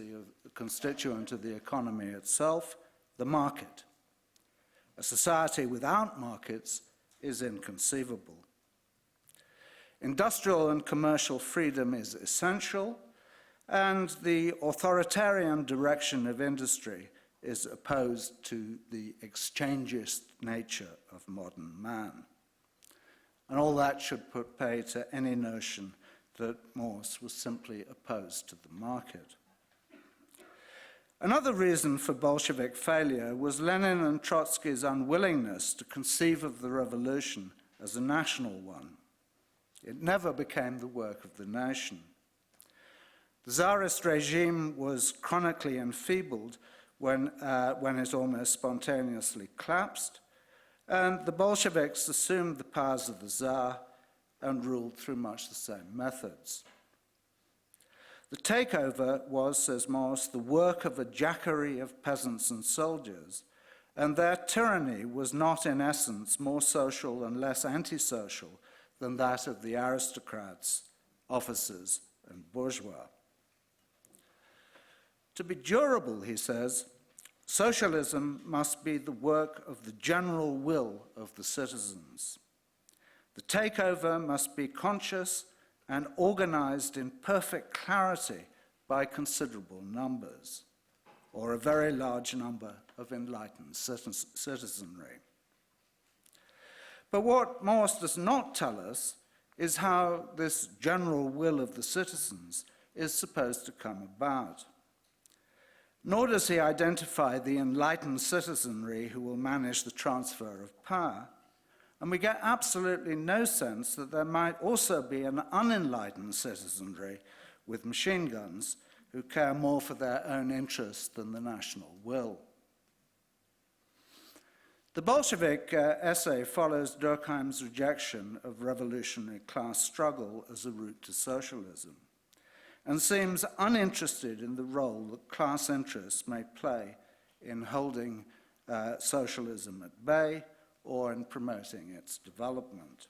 of the economy itself, the market. A society without markets is inconceivable. Industrial and commercial freedom is essential, and the authoritarian direction of industry is opposed to the exchangist nature of modern man. And all that should put pay to any notion that Mauss was simply opposed to the market. Another reason for Bolshevik failure was Lenin and Trotsky's unwillingness to conceive of the revolution as a national one. It never became the work of the nation. The Tsarist regime was chronically enfeebled when it almost spontaneously collapsed, and the Bolsheviks assumed the powers of the Tsar and ruled through much the same methods. The takeover was, says Mauss, the work of a jacquerie of peasants and soldiers, and their tyranny was not in essence more social and less antisocial than that of the aristocrats, officers, and bourgeois. To be durable, he says, socialism must be the work of the general will of the citizens. The takeover must be conscious and organized in perfect clarity by considerable numbers, or a very large number of enlightened citizenry. But what Mauss does not tell us is how this general will of the citizens is supposed to come about. Nor does he identify the enlightened citizenry who will manage the transfer of power, and we get absolutely no sense that there might also be an unenlightened citizenry with machine guns who care more for their own interests than the national will. The Bolshevik essay follows Durkheim's rejection of revolutionary class struggle as a route to socialism, and seems uninterested in the role that class interests may play in holding socialism at bay or in promoting its development.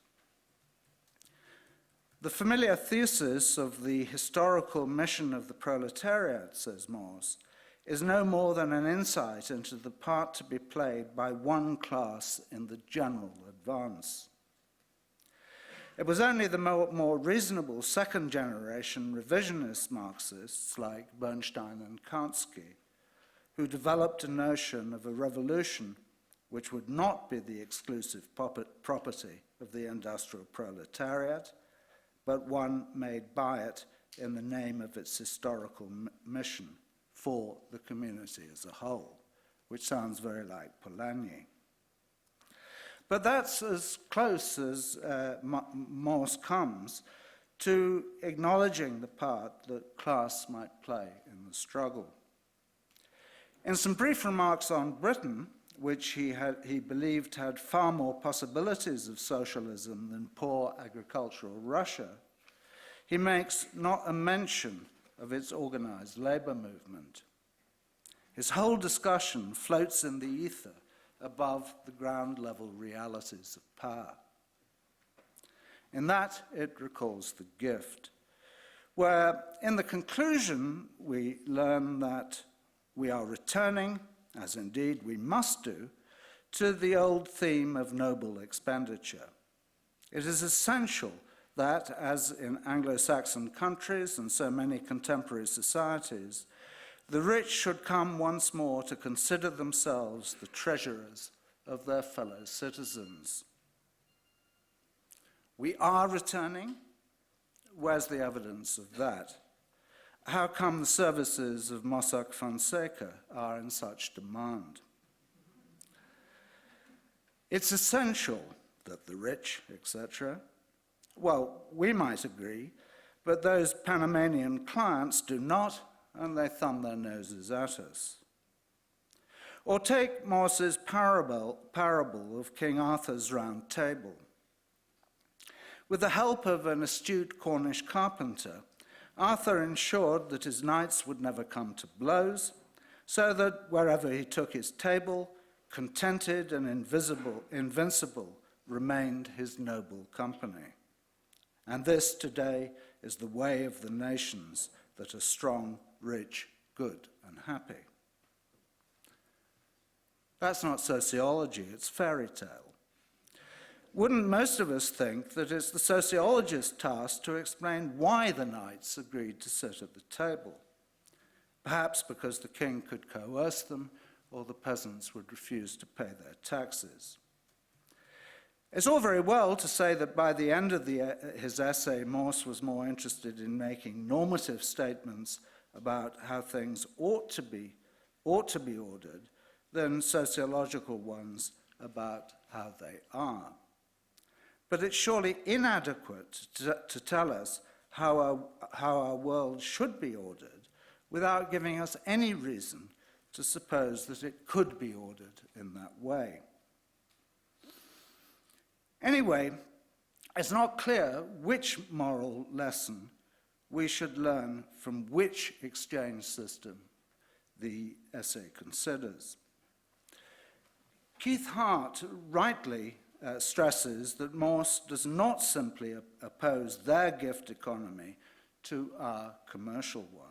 The familiar thesis of the historical mission of the proletariat, says Mauss, is no more than an insight into the part to be played by one class in the general advance. It was only the more reasonable second-generation revisionist Marxists like Bernstein and Kautsky who developed a notion of a revolution which would not be the exclusive property of the industrial proletariat, but one made by it in the name of its historical mission for the community as a whole, which sounds very like Polanyi. But that's as close as Mauss comes to acknowledging the part that class might play in the struggle. In some brief remarks on Britain, which he believed had far more possibilities of socialism than poor agricultural Russia, he makes not a mention of its organized labor movement. His whole discussion floats in the ether above the ground-level realities of power. In that, it recalls The Gift, where in the conclusion we learn that we are returning, as indeed we must do, to the old theme of noble expenditure. It is essential that, as in Anglo-Saxon countries and so many contemporary societies, the rich should come once more to consider themselves the treasurers of their fellow citizens. We are returning. Where's the evidence of that? How come the services of Mossack Fonseca are in such demand? It's essential that the rich, etc., well, we might agree, but those Panamanian clients do not, and they thumb their noses at us. Or take Mauss's parable of King Arthur's Round Table. With the help of an astute Cornish carpenter, Arthur ensured that his knights would never come to blows, so that wherever he took his table, contented and invincible remained his noble company. And this today is the way of the nations that are strong, rich, good, and happy. That's not sociology, it's fairy tale. Wouldn't most of us think that it's the sociologist's task to explain why the knights agreed to sit at the table? Perhaps because the king could coerce them, or the peasants would refuse to pay their taxes. It's all very well to say that by the end of his essay, Mauss was more interested in making normative statements about how things ought to be ordered than sociological ones about how they are. But it's surely inadequate to tell us how our world should be ordered without giving us any reason to suppose that it could be ordered in that way. Anyway, it's not clear which moral lesson we should learn from which exchange system the essay considers. Keith Hart rightly stresses that Mauss does not simply oppose their gift economy to our commercial one.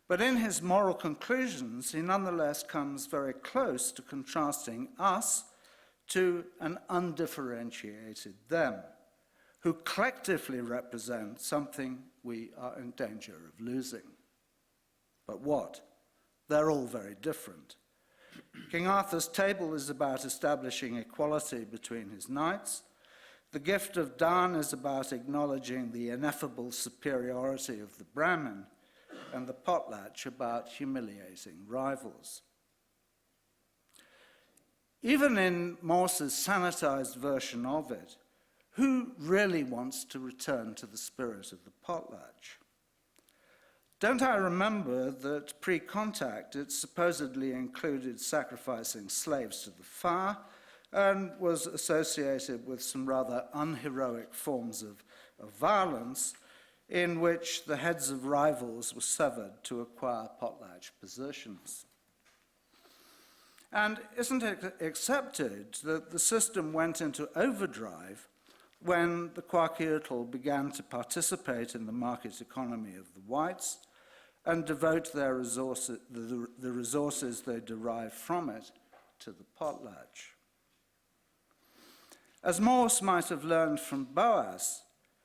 But in his moral conclusions, he nonetheless comes very close to contrasting us to an undifferentiated them, who collectively represent something we are in danger of losing. But what? They're all very different. King Arthur's table is about establishing equality between his knights. The gift of Dan is about acknowledging the ineffable superiority of the Brahmin, and the potlatch about humiliating rivals. Even in Mauss's sanitized version of it, who really wants to return to the spirit of the potlatch? Don't I remember that pre-contact it supposedly included sacrificing slaves to the fire and was associated with some rather unheroic forms of violence in which the heads of rivals were severed to acquire potlatch positions? And isn't it accepted that the system went into overdrive when the Kwakiutl began to participate in the market economy of the whites and devote their resources, the resources they derive from it to the potlatch? As Mauss might have learned from Boas,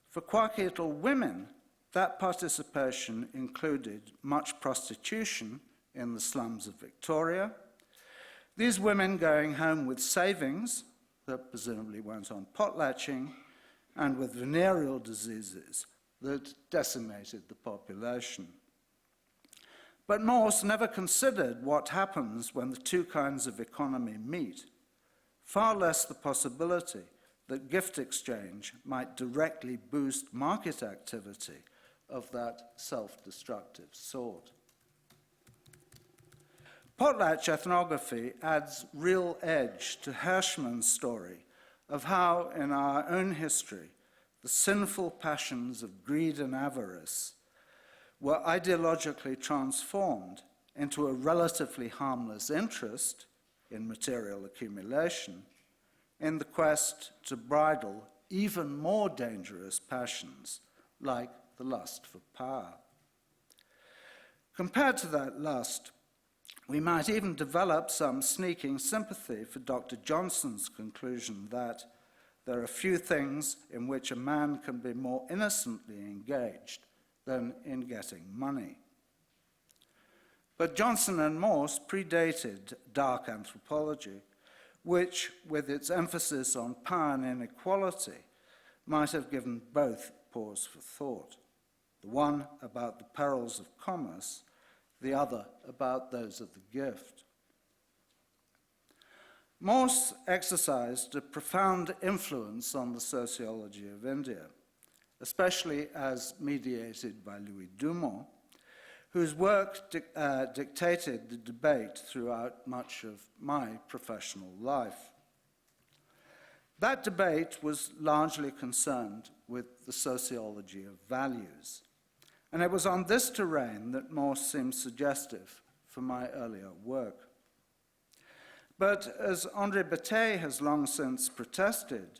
for Kwakiutl women, that participation included much prostitution in the slums of Victoria, these women going home with savings that presumably went on potlatching, and with venereal diseases that decimated the population. But Mauss never considered what happens when the two kinds of economy meet, far less the possibility that gift exchange might directly boost market activity of that self-destructive sort. Potlatch ethnography adds real edge to Hirschman's story of how, in our own history, the sinful passions of greed and avarice were ideologically transformed into a relatively harmless interest in material accumulation in the quest to bridle even more dangerous passions, like the lust for power. Compared to that lust, we might even develop some sneaking sympathy for Dr. Johnson's conclusion that there are few things in which a man can be more innocently engaged than in getting money. But Johnson and Mauss predated dark anthropology, which, with its emphasis on power and inequality, might have given both pause for thought. The one about the perils of commerce, the other about those of the gift. Mauss exercised a profound influence on the sociology of India, especially as mediated by Louis Dumont, whose work dictated the debate throughout much of my professional life. That debate was largely concerned with the sociology of values, and it was on this terrain that Mauss seems suggestive for my earlier work. But as André Bataille has long since protested,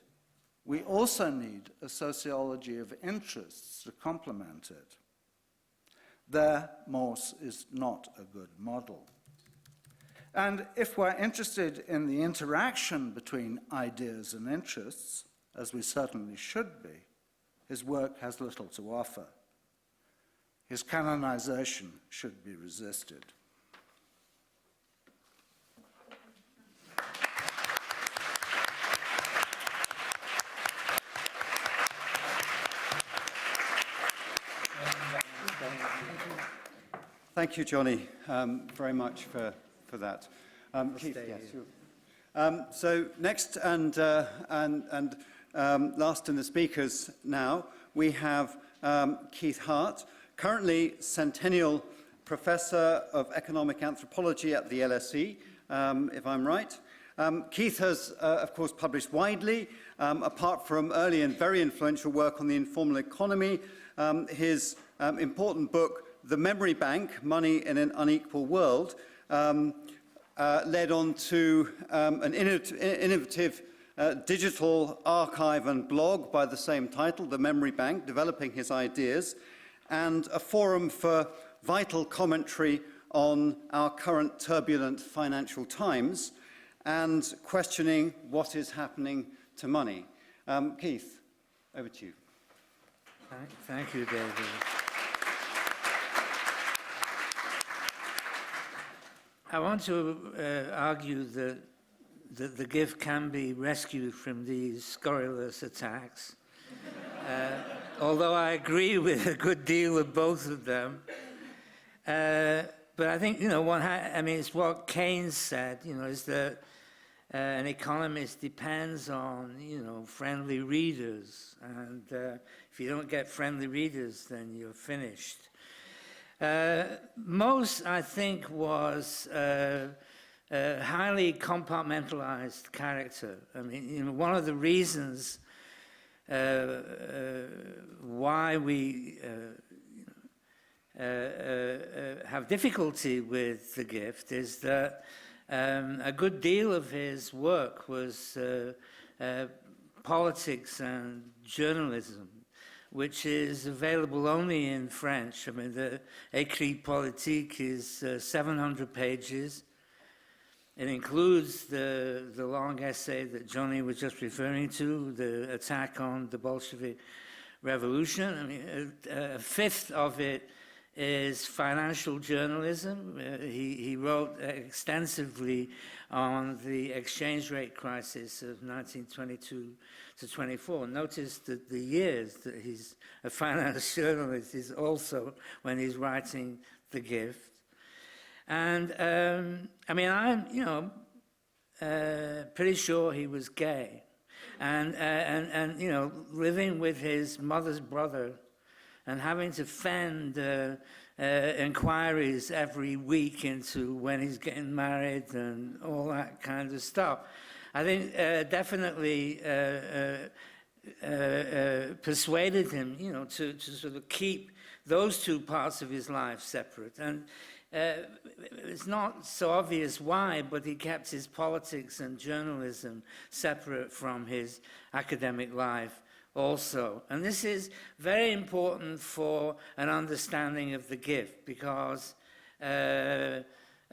we also need a sociology of interests to complement it. There, Mauss is not a good model. And if we're interested in the interaction between ideas and interests, as we certainly should be, his work has little to offer. His canonization should be resisted. Thank you, Johnny, very much for that. Keith, yes, so next and last in the speakers now, we have Keith Hart, currently Centennial Professor of Economic Anthropology at the LSE, if I'm right. Keith has, of course, published widely, apart from early and very influential work on the informal economy. His important book, The Memory Bank, Money in an Unequal World, led on to an innovative digital archive and blog by the same title, The Memory Bank, developing his ideas, and a forum for vital commentary on our current turbulent financial times and questioning what is happening to money. Keith, over to you. Thank you, David. I want to argue that the gift can be rescued from these scurrilous attacks, although I agree with a good deal of both of them. But I think, it's what Keynes said, is that an economist depends on, friendly readers. And if you don't get friendly readers, then you're finished. Mauss, I think, was a highly compartmentalized character. I mean, one of the reasons why we have difficulty with the gift is that a good deal of his work was politics and journalism, which is available only in French. I mean, the Écrit politique is 700 pages. It includes the long essay that Johnny was just referring to, the attack on the Bolshevik Revolution. I mean, a fifth of it is financial journalism. He wrote extensively on the exchange rate crisis of 1922 to 24. Notice that the years that he's a finance journalist is also when he's writing The Gift. And I'm pretty sure he was gay, and living with his mother's brother and having to fend inquiries every week into when he's getting married and all that kind of stuff. I think definitely persuaded him, to sort of keep those two parts of his life separate. And it's not so obvious why, but he kept his politics and journalism separate from his academic life also. And this is very important for an understanding of the gift, because a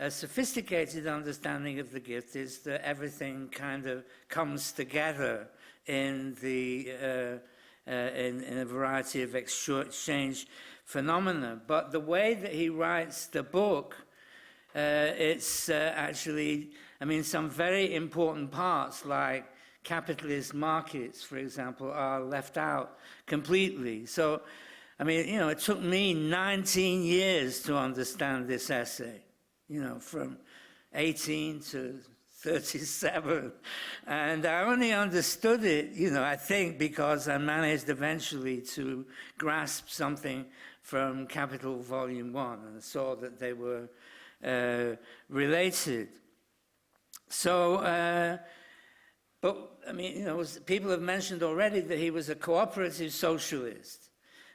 sophisticated understanding of the gift is that everything kind of comes together in a variety of exchange phenomena. But the way that he writes the book it's actually, I mean, some very important parts like capitalist markets, for example, are left out completely. So, I mean, you know, it took me 19 years to understand this essay, you know, from 18 to 37. And I only understood it, you know, I think because I managed eventually to grasp something from Capital Volume 1 and saw that they were related. So, but, I mean, you know, people have mentioned already that he was a cooperative socialist.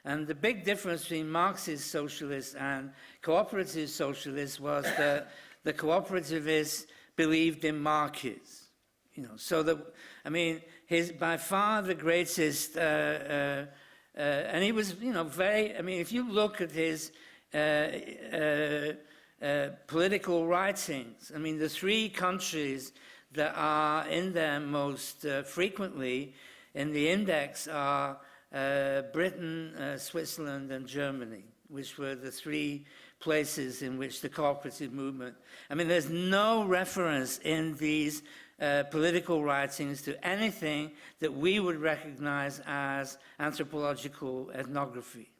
And the big difference between Marxist socialists and cooperative socialists was that the cooperativists believed in markets. You know, so that, I mean, his by far the greatest, and he was, you know, very, I mean, if you look at his political writings, I mean, the three countries that are in there most frequently in the index are Britain, Switzerland, and Germany, which were the three places in which the cooperative movement. I mean, there's no reference in these political writings to anything that we would recognize as anthropological ethnography.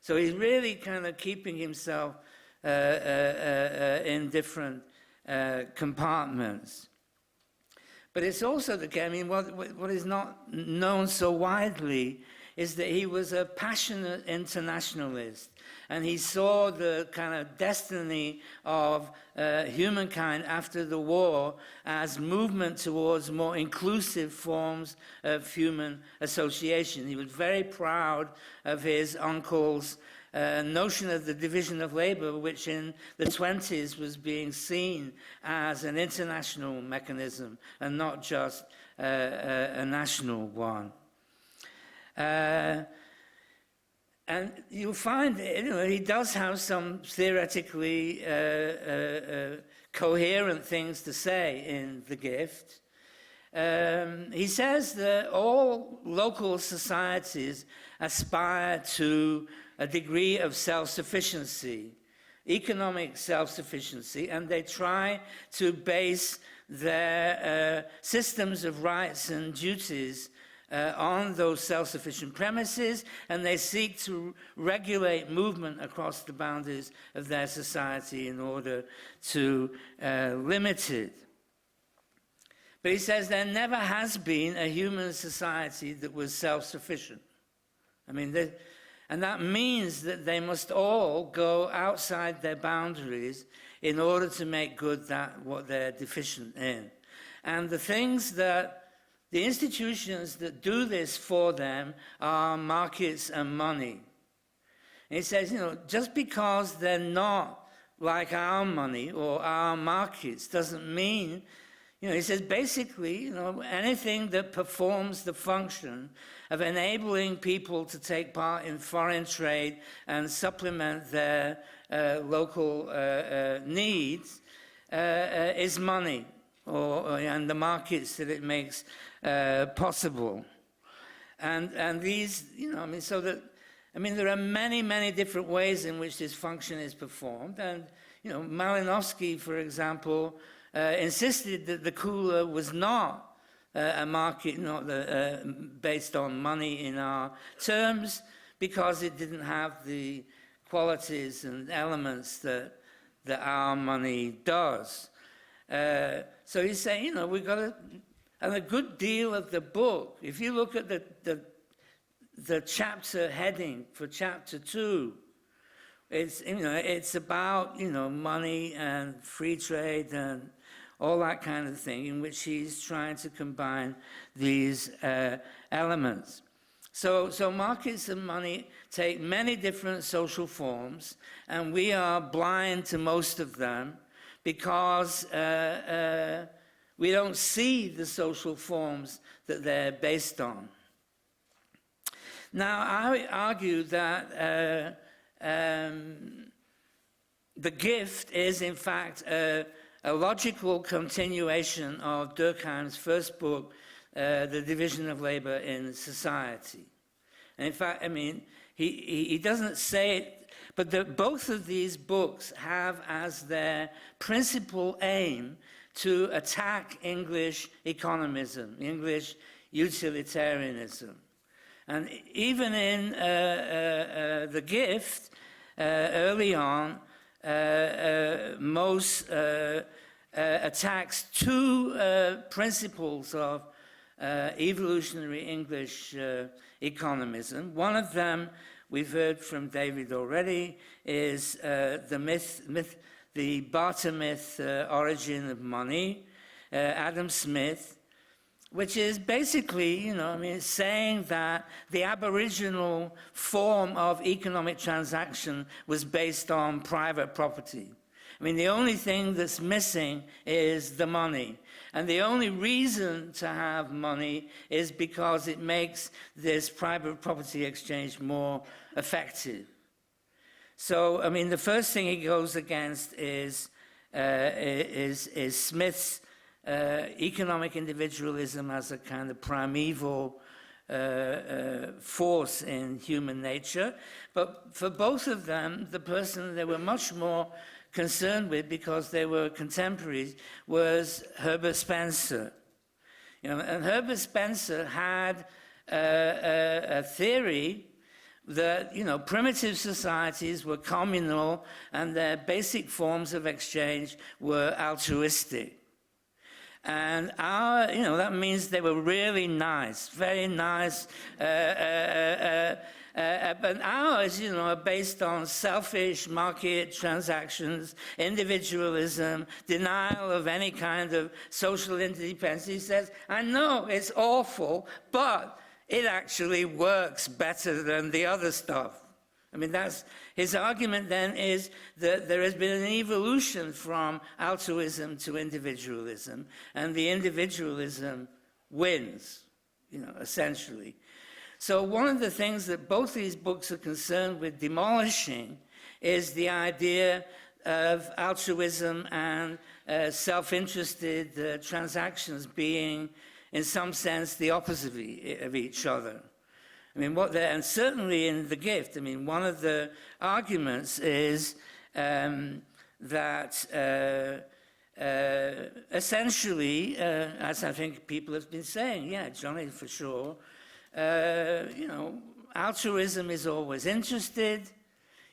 So he's really kind of keeping himself in different compartments. But it's also the case, I mean, what is not known so widely is that he was a passionate internationalist, and he saw the kind of destiny of humankind after the war as movement towards more inclusive forms of human association. He was very proud of his uncle's notion of the division of labor, which in the 20s was being seen as an international mechanism and not just a national one. And you'll find, you know, he does have some theoretically coherent things to say in The Gift. He says that all local societies aspire to a degree of self-sufficiency, economic self-sufficiency, and they try to base their systems of rights and duties on those self-sufficient premises, and they seek to regulate movement across the boundaries of their society in order to limit it. But he says there never has been a human society that was self-sufficient. I mean, and that means that they must all go outside their boundaries in order to make good what they're deficient in. And the things that the institutions that do this for them are markets and money. And he says, you know, just because they're not like our money or our markets doesn't mean, you know, he says basically, you know, anything that performs the function of enabling people to take part in foreign trade and supplement their local needs is money, and the markets that it makes possible. And these, you know, I mean, so that, I mean, there are many, many different ways in which this function is performed. And, you know, Malinowski, for example, insisted that the cooler was not a market not based on money in our terms, because it didn't have the qualities and elements that our money does. So he's saying, you know, we've got to, and a good deal of the book, if you look at the chapter heading for chapter 2, it's, you know, it's about, you know, money and free trade and all that kind of thing, in which he's trying to combine these elements. So markets and money take many different social forms, and we are blind to most of them because we don't see the social forms that they're based on. Now, I argue that The Gift is, in fact, a logical continuation of Durkheim's first book, The Division of Labor in Society. And in fact, I mean, he doesn't say it, But both of these books have as their principal aim to attack English economism, English utilitarianism. And even in The Gift, early on, Mauss attacks two principles of evolutionary English economism. One of them, we've heard from David already, is the barter myth, Origin of Money, Adam Smith, which is basically, saying that the aboriginal form of economic transaction was based on private property. The only thing that's missing is the money. And the only reason to have money is because it makes this private property exchange more effective. So, the first thing he goes against is Smith's economic individualism as a kind of primeval force in human nature. But for both of them, the person they were much more concerned with, because they were contemporaries, was Herbert Spencer. And Herbert Spencer had a theory that, primitive societies were communal and their basic forms of exchange were altruistic. And that means they were really nice, very nice. But ours, are based on selfish market transactions, individualism, denial of any kind of social interdependence. He says, I know it's awful, but it actually works better than the other stuff. That's his argument then, is that there has been an evolution from altruism to individualism, and the individualism wins, essentially. So one of the things that both these books are concerned with demolishing is the idea of altruism and self-interested transactions being, in some sense, the opposite of each other. And certainly in The Gift, one of the arguments is that essentially, as I think people have been saying, yeah, Johnny for sure, altruism is always interested,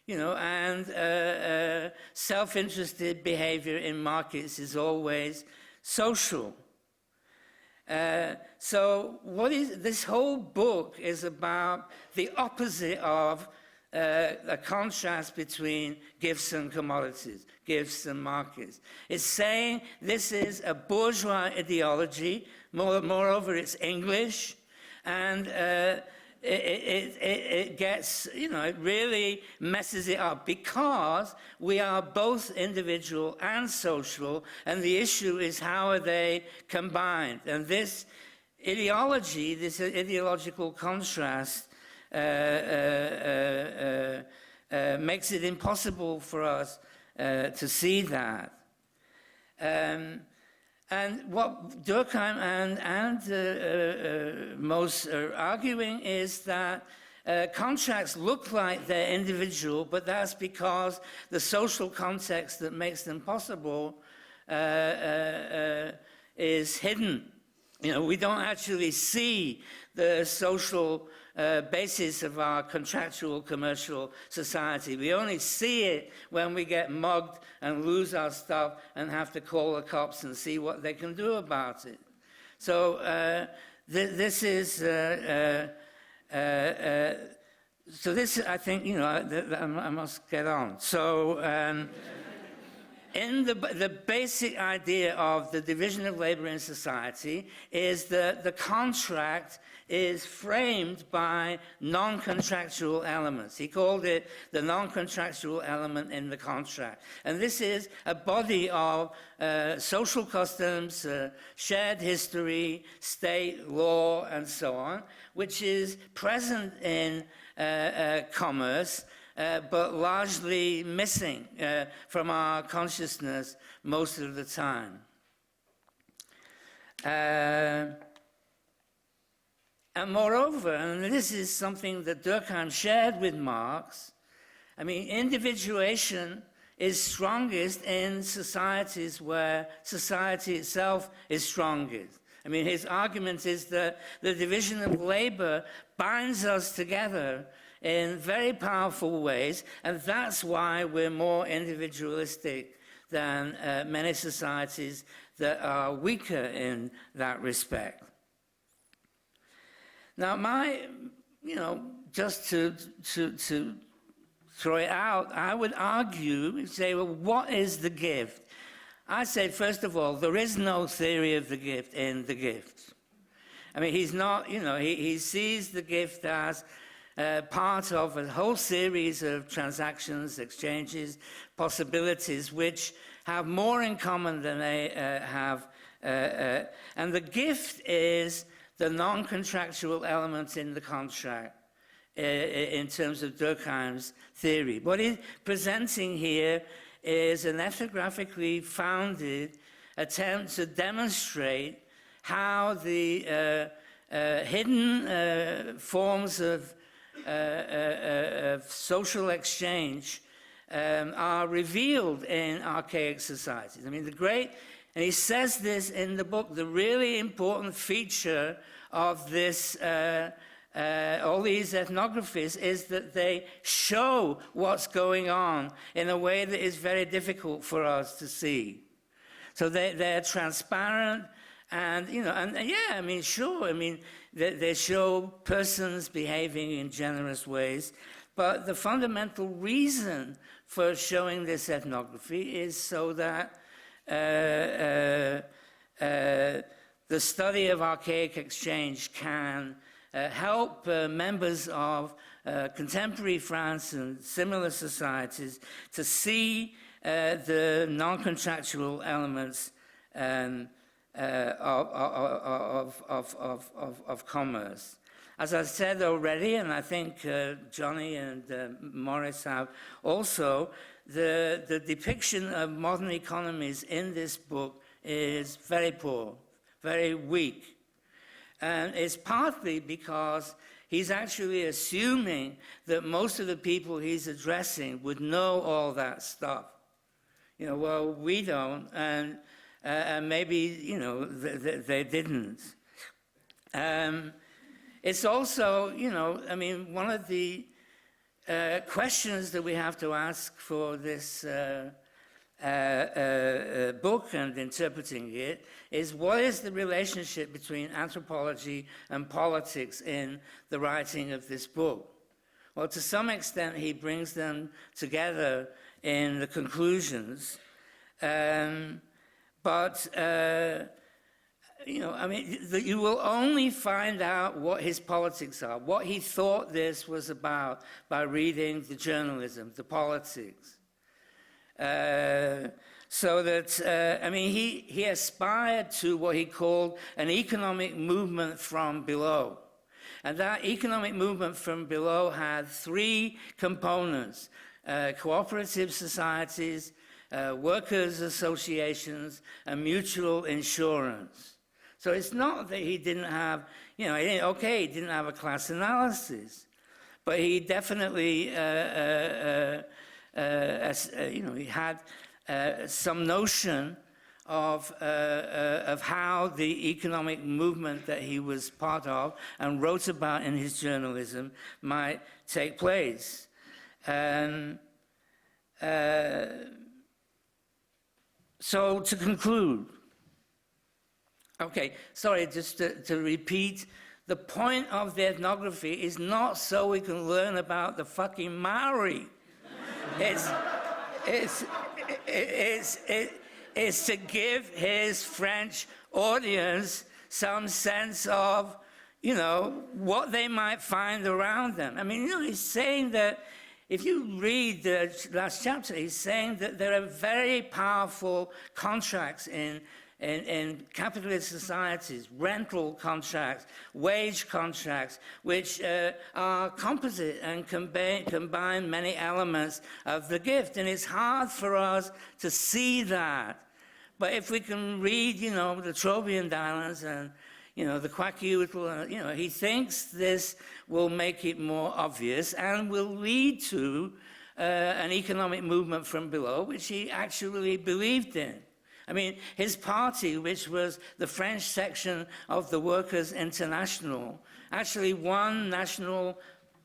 and self-interested behavior in markets is always social. So this whole book is about the opposite of a contrast between gifts and commodities, gifts and markets. It's saying this is a bourgeois ideology, moreover it's English, and it gets, it really messes it up, because we are both individual and social, and the issue is how are they combined. And this ideology, this ideological contrast, makes it impossible for us to see that. And what Durkheim and Mauss are arguing is that contracts look like they're individual, but that's because the social context that makes them possible is hidden. We don't actually see the social basis of our contractual commercial society. We only see it when we get mugged and lose our stuff and have to call the cops and see what they can do about it. So this is, I think, I must get on. So in the basic idea of the division of labor in society is that the contract is framed by non-contractual elements. He called it the non-contractual element in the contract. And this is a body of social customs, shared history, state law, and so on, which is present in commerce, but largely missing from our consciousness most of the time. And moreover, and this is something that Durkheim shared with Marx, I mean, individuation is strongest in societies where society itself is strongest. I mean, his argument is that the division of labor binds us together in very powerful ways, and that's why we're more individualistic than many societies that are weaker in that respect. Now, just to throw it out, I would argue, say, well, what is the gift? I say, first of all, there is no theory of the gift in The Gift. I mean, he's not, he sees the gift as part of a whole series of transactions, exchanges, possibilities, which have more in common than they have. And the gift is the non-contractual element in the contract in terms of Durkheim's theory. What he's presenting here is an ethnographically founded attempt to demonstrate how the hidden forms of social exchange are revealed in archaic societies. I mean, and he says this in the book, the really important feature of this, all these ethnographies is that they show what's going on in a way that is very difficult for us to see. So they're transparent, and yeah, I mean, sure, I mean, they show persons behaving in generous ways, but the fundamental reason for showing this ethnography is so that the study of archaic exchange can help members of contemporary France and similar societies to see the non-contractual elements of commerce. As I said already, and I think Johnny and Morris have also, the depiction of modern economies in this book is very poor, very weak. And it's partly because he's actually assuming that most of the people he's addressing would know all that stuff. Well, we don't, and maybe, they didn't. It's also, I mean, one of the questions that we have to ask for this book and interpreting it is, what is the relationship between anthropology and politics in the writing of this book? Well, to some extent, he brings them together in the conclusions, but I mean, you will only find out what his politics are, what he thought this was about, by reading the journalism, the politics. So that, I mean, he aspired to what he called an economic movement from below. And that economic movement from below had three components: cooperative societies, workers' associations, and mutual insurance. So it's not that he didn't have, he didn't have a class analysis, but he definitely, he had some notion of how the economic movement that he was part of and wrote about in his journalism might take place. So to conclude, okay, sorry, just to repeat, the point of the ethnography is not so we can learn about the fucking Maori. It's to give his French audience some sense of, what they might find around them. I mean, he's saying that, if you read the last chapter, he's saying that there are very powerful contracts in capitalist societies, rental contracts, wage contracts, which are composite and combine many elements of the gift. And it's hard for us to see that. But if we can read, the Trobriand Islands and, the Kwakiutl, he thinks this will make it more obvious and will lead to an economic movement from below, which he actually believed in. I mean, his party, which was the French section of the Workers' International, actually won national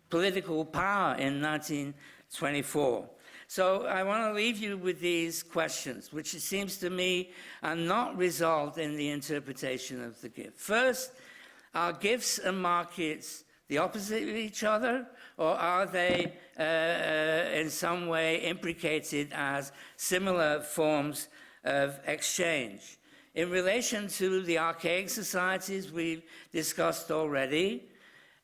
political power in 1924. So I want to leave you with these questions, which it seems to me are not resolved in the interpretation of the gift. First, are gifts and markets the opposite of each other, or are they in some way implicated as similar forms of exchange? In relation to the archaic societies we've discussed already,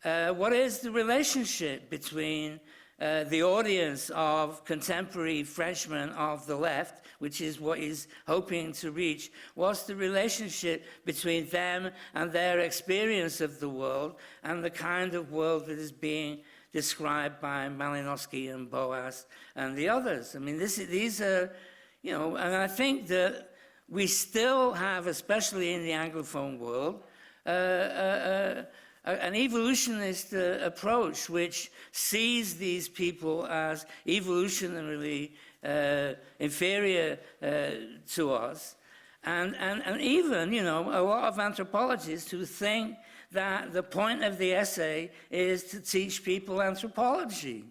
what is the relationship between the audience of contemporary Frenchmen of the left, which is what he's hoping to reach? What's the relationship between them and their experience of the world and the kind of world that is being described by Malinowski and Boas and the others? I mean, these are, you know, and I think that we still have, especially in the Anglophone world, an evolutionist approach which sees these people as evolutionarily inferior to us. And even, you know, a lot of anthropologists who think that the point of the essay is to teach people anthropology.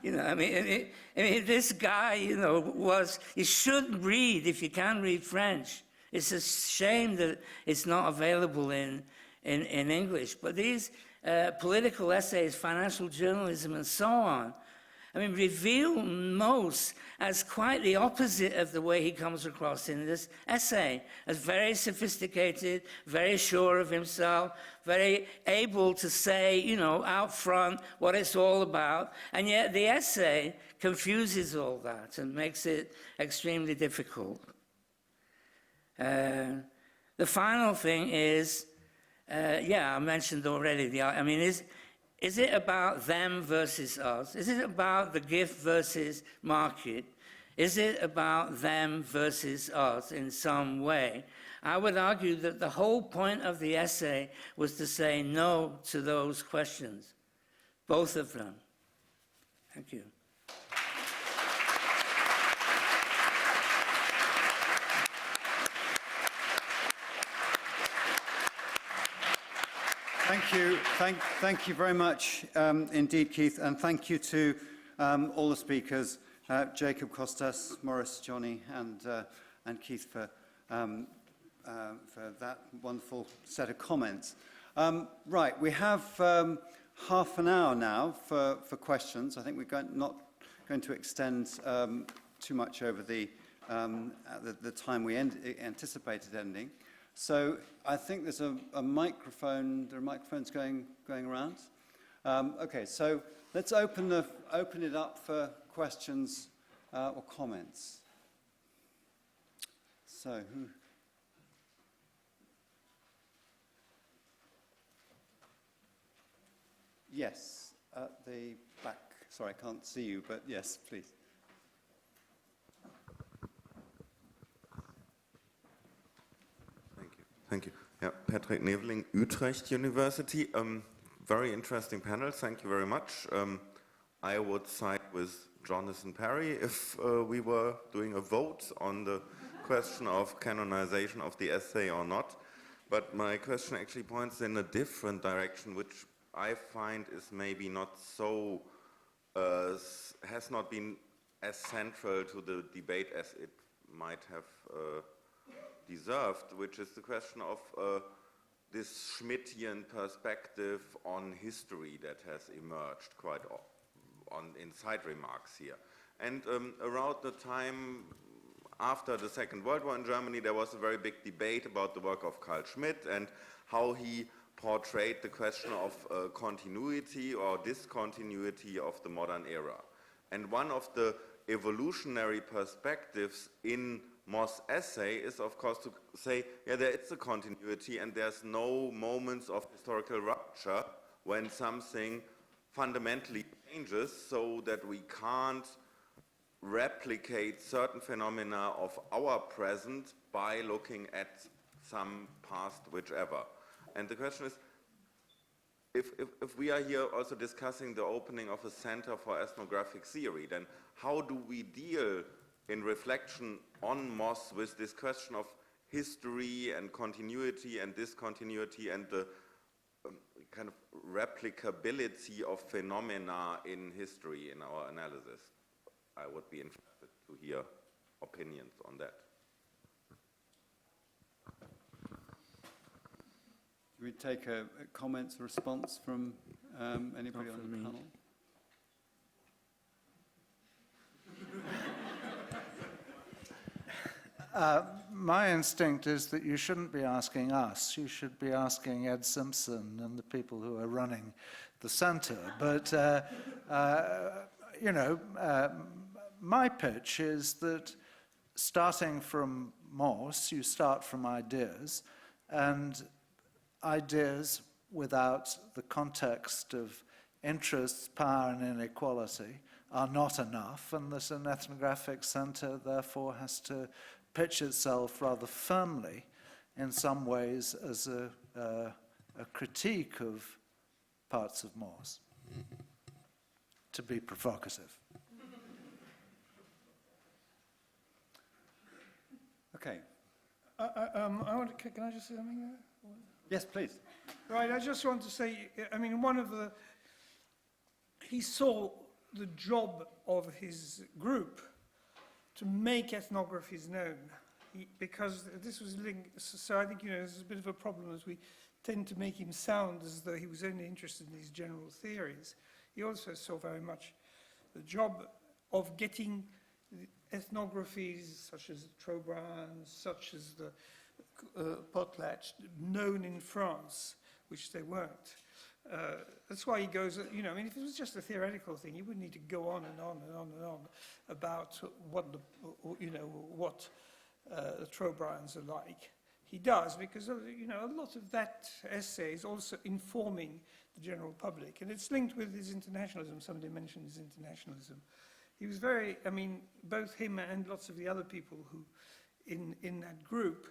You know, I mean, this guy, you know, you should read, if you can read French. It's a shame that it's not available in English. But these political essays, financial journalism, and so on, I mean, reveal Mauss as quite the opposite of the way he comes across in this essay, as very sophisticated, very sure of himself, very able to say, you know, out front what it's all about, and yet the essay confuses all that and makes it extremely difficult. The final thing is, I mentioned already, I mean, is it about them versus us? Is it about the gift versus market? Is it about them versus us in some way? I would argue that the whole point of the essay was to say no to those questions, both of them. Thank you. Thank you. Thank you very much indeed, Keith, and thank you to all the speakers, Jacob, Costas, Maurice, Johnny, and Keith for that wonderful set of comments. Right, we have half an hour now for questions. I think we're not going to extend too much over the time we anticipated ending. So I think there's a microphone. There are microphones going around. Okay, so let's open it up for questions or comments. So who? Yes, at the back. Sorry, I can't see you, but yes, please. Thank you. Yeah, Patrick Neveling, Utrecht University. Very interesting panel. Thank you very much. I would side with Jonathan Parry if we were doing a vote on the question of canonization of the essay or not. But my question actually points in a different direction, which I find is maybe not so, has not been as central to the debate as it might have deserved, which is the question of this Schmittian perspective on history that has emerged quite in side remarks here. And around the time after the Second World War in Germany, there was a very big debate about the work of Carl Schmitt and how he portrayed the question of continuity or discontinuity of the modern era. And one of the evolutionary perspectives in Mauss' essay is, of course, to say, yeah, there is a continuity and there's no moments of historical rupture when something fundamentally changes, so that we can't replicate certain phenomena of our present by looking at some past whichever. And the question is, if we are here also discussing the opening of a center for ethnographic theory, then how do we deal in reflection on Mauss with this question of history and continuity and discontinuity and the kind of replicability of phenomena in history in our analysis? I would be interested to hear opinions on that. Do we take a comments or response from anybody on the panel? My instinct is that you shouldn't be asking us. You should be asking Ed Simpson and the people who are running the center. But, you know, my pitch is that starting from Mauss, you start from ideas, and ideas without the context of interests, power, and inequality are not enough, and that an ethnographic center therefore has to pitch itself rather firmly in some ways as a critique of parts of Mauss, to be provocative. Okay. Can I just say something there? Yes, please. Right, I just want to say, I mean, he saw the job of his group to make ethnographies known, because this was linked, so I think, you know, there's a bit of a problem as we tend to make him sound as though he was only interested in these general theories. He also saw very much the job of getting ethnographies such as Trobriand, such as the Potlatch, known in France, which they weren't. That's why he goes, you know, I mean, if it was just a theoretical thing, he wouldn't need to go on and on and on and on about what the, you know, what the Trobriands are like. He does, because, you know, a lot of that essay is also informing the general public, and it's linked with his internationalism. Somebody mentioned his internationalism. He was very, I mean, both him and lots of the other people who, in that group,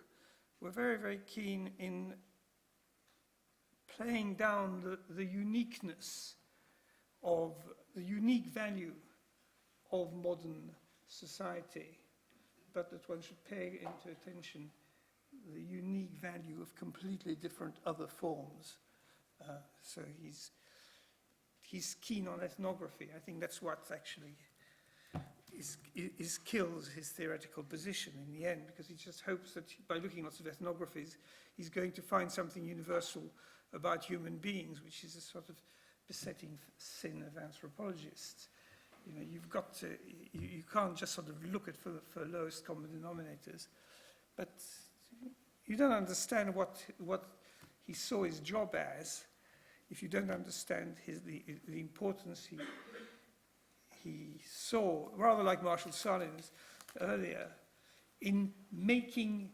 were very, very keen in playing down the uniqueness of, the unique value of modern society, but that one should pay into attention the unique value of completely different other forms. So he's keen on ethnography. I think that's what actually kills his theoretical position in the end, because he just hopes that by looking at lots of ethnographies, he's going to find something universal about human beings, which is a sort of besetting sin of anthropologists. You know, you've got to, you can't just sort of look at for lowest common denominators, but you don't understand what he saw his job as if you don't understand the importance he saw, rather like Marshall Sahlins earlier, in making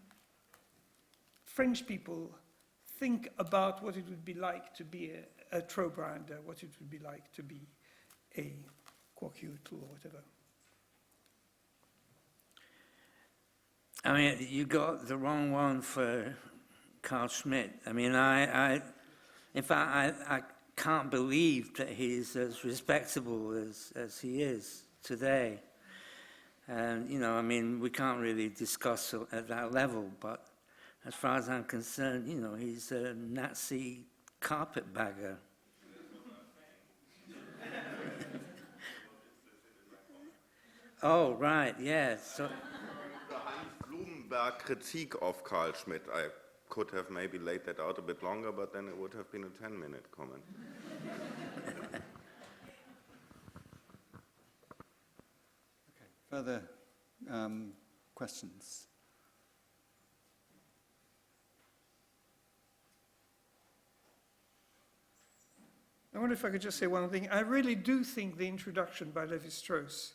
French people think about what it would be like to be a Trobriander, what it would be like to be a Kwakute or whatever. I mean, you got the wrong one for Carl Schmitt. I mean, in fact, I can't believe that he's as respectable as he is today. And, you know, I mean, we can't really discuss at that level, but as far as I'm concerned, you know, he's a Nazi carpetbagger. Oh, right, yeah. So, The Heinz Blumenberg critique of Carl Schmitt, I could have maybe laid that out a bit longer, but then it would have been a 10-minute comment. Okay. Further questions? I wonder if I could just say one thing. I really do think the introduction by Lévi-Strauss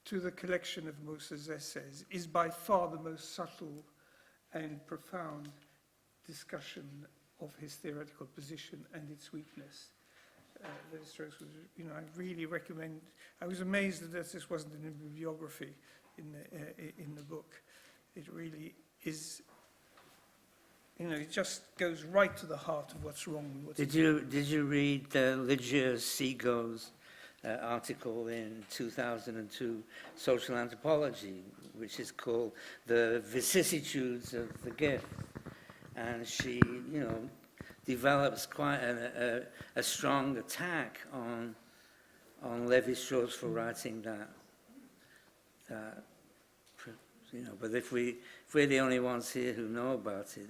to the collection of Mauss's essays is by far the most subtle and profound discussion of his theoretical position and its weakness. Lévi-Strauss was, you know, I really recommend. I was amazed that this wasn't in a bibliography in the book. It really is You know, it just goes right to the heart of what's wrong with what's Did you read Lygia Sego's article in 2002, Social Anthropology, which is called The Vicissitudes of the Gift? And she, you know, develops quite a strong attack on Lévi-Strauss for writing that, you know, but if we're the only ones here who know about it,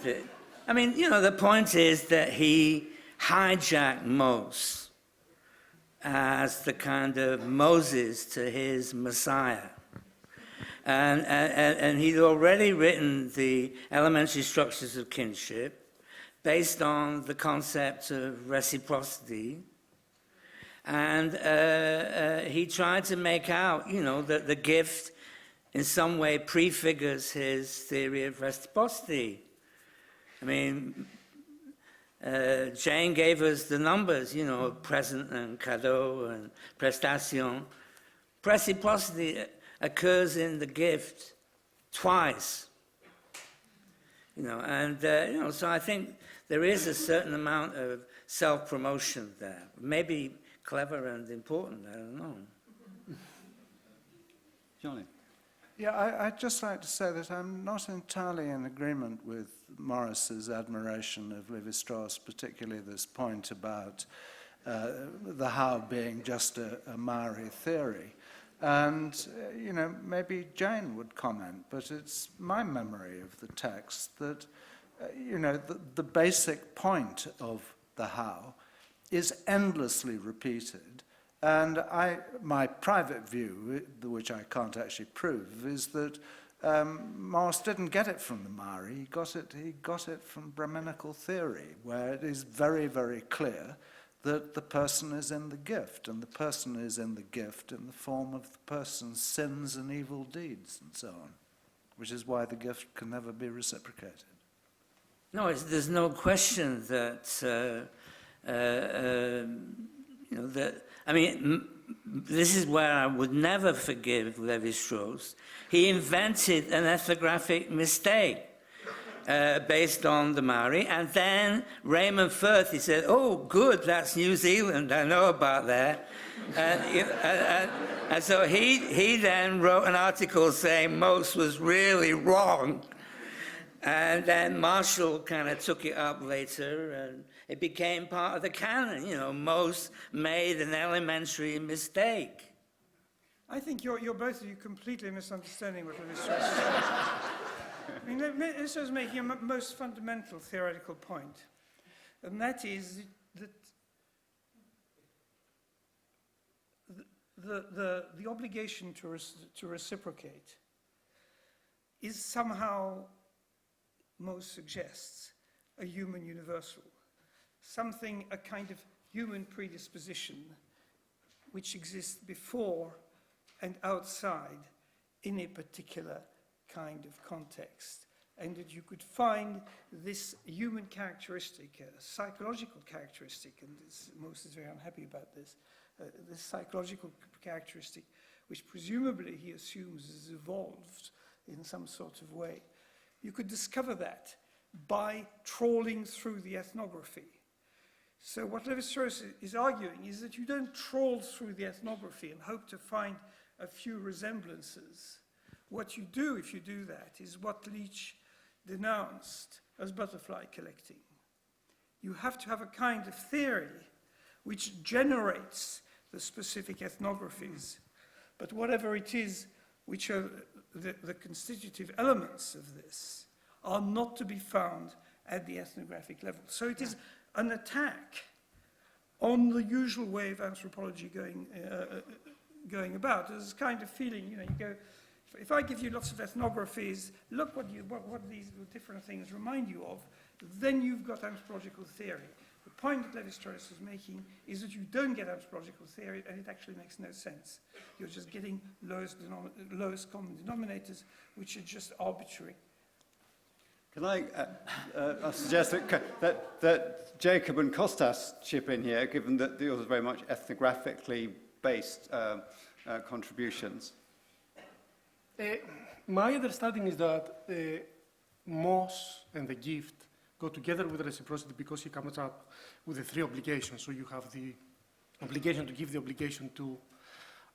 you know, I mean, you know, the point is that he hijacked Mauss as the kind of Moses to his Messiah. And he'd already written the elementary structures of kinship based on the concept of reciprocity. And he tried to make out, you know, that the gift in some way prefigures his theory of reciprocity. I mean, Jane gave us the numbers, you know, present and cadeau and prestation. Reciprocity occurs in the gift twice, you know, and, you know, so I think there is a certain amount of self-promotion there. Maybe clever and important, I don't know. Johnny? Yeah, I'd just like to say that I'm not entirely in agreement with Morris's admiration of Lévi-Strauss, particularly this point about the HAU being just a Maori theory. And, you know, maybe Jane would comment, but it's my memory of the text that, you know, the basic point of the HAU is endlessly repeated. And my private view, which I can't actually prove, is that Mauss didn't get it from the Maori, he got it from Brahminical theory, where it is very, very clear that the person is in the gift, and the person is in the gift in the form of the person's sins and evil deeds and so on, which is why the gift can never be reciprocated. No, there's no question that, you know, that, I mean, this is where I would never forgive Lévi-Strauss. He invented an ethnographic mistake based on the Maori, and then Raymond Firth, he said, oh, good, that's New Zealand, I know about that. And so he then wrote an article saying Mauss was really wrong. And then Marshall kind of took it up later, and it became part of the canon. You know, Mauss made an elementary mistake. I think you're both of you completely misunderstanding what Lévi-Strauss is saying. I mean, Lévi-Strauss is making a most fundamental theoretical point, and that is that the obligation to reciprocate is somehow, Mauss suggests, a human universal, something, a kind of human predisposition which exists before and outside in a particular kind of context, and that you could find this human characteristic, a psychological characteristic, and Mauss is very unhappy about this, this psychological characteristic, which presumably he assumes is evolved in some sort of way. You could discover that by trawling through the ethnography. So what Lévi-Strauss is arguing is that you don't trawl through the ethnography and hope to find a few resemblances. What you do, if you do that, is what Leach denounced as butterfly collecting. You have to have a kind of theory which generates the specific ethnographies, but whatever it is, which are the constitutive elements of this, are not to be found at the ethnographic level. So it is an attack on the usual way of anthropology going about. There's this kind of feeling, you know, you go, if I give you lots of ethnographies, look what these different things remind you of, then you've got anthropological theory. The point that Lévi-Strauss is making is that you don't get anthropological theory, and it actually makes no sense. You're just getting lowest common denominators, which are just arbitrary. Can I suggest that Jacob and Costas chip in here, given that yours are very much ethnographically based contributions? My understanding is that Mauss and the gift go together with reciprocity because he comes up with the three obligations. So you have the obligation to give, the obligation to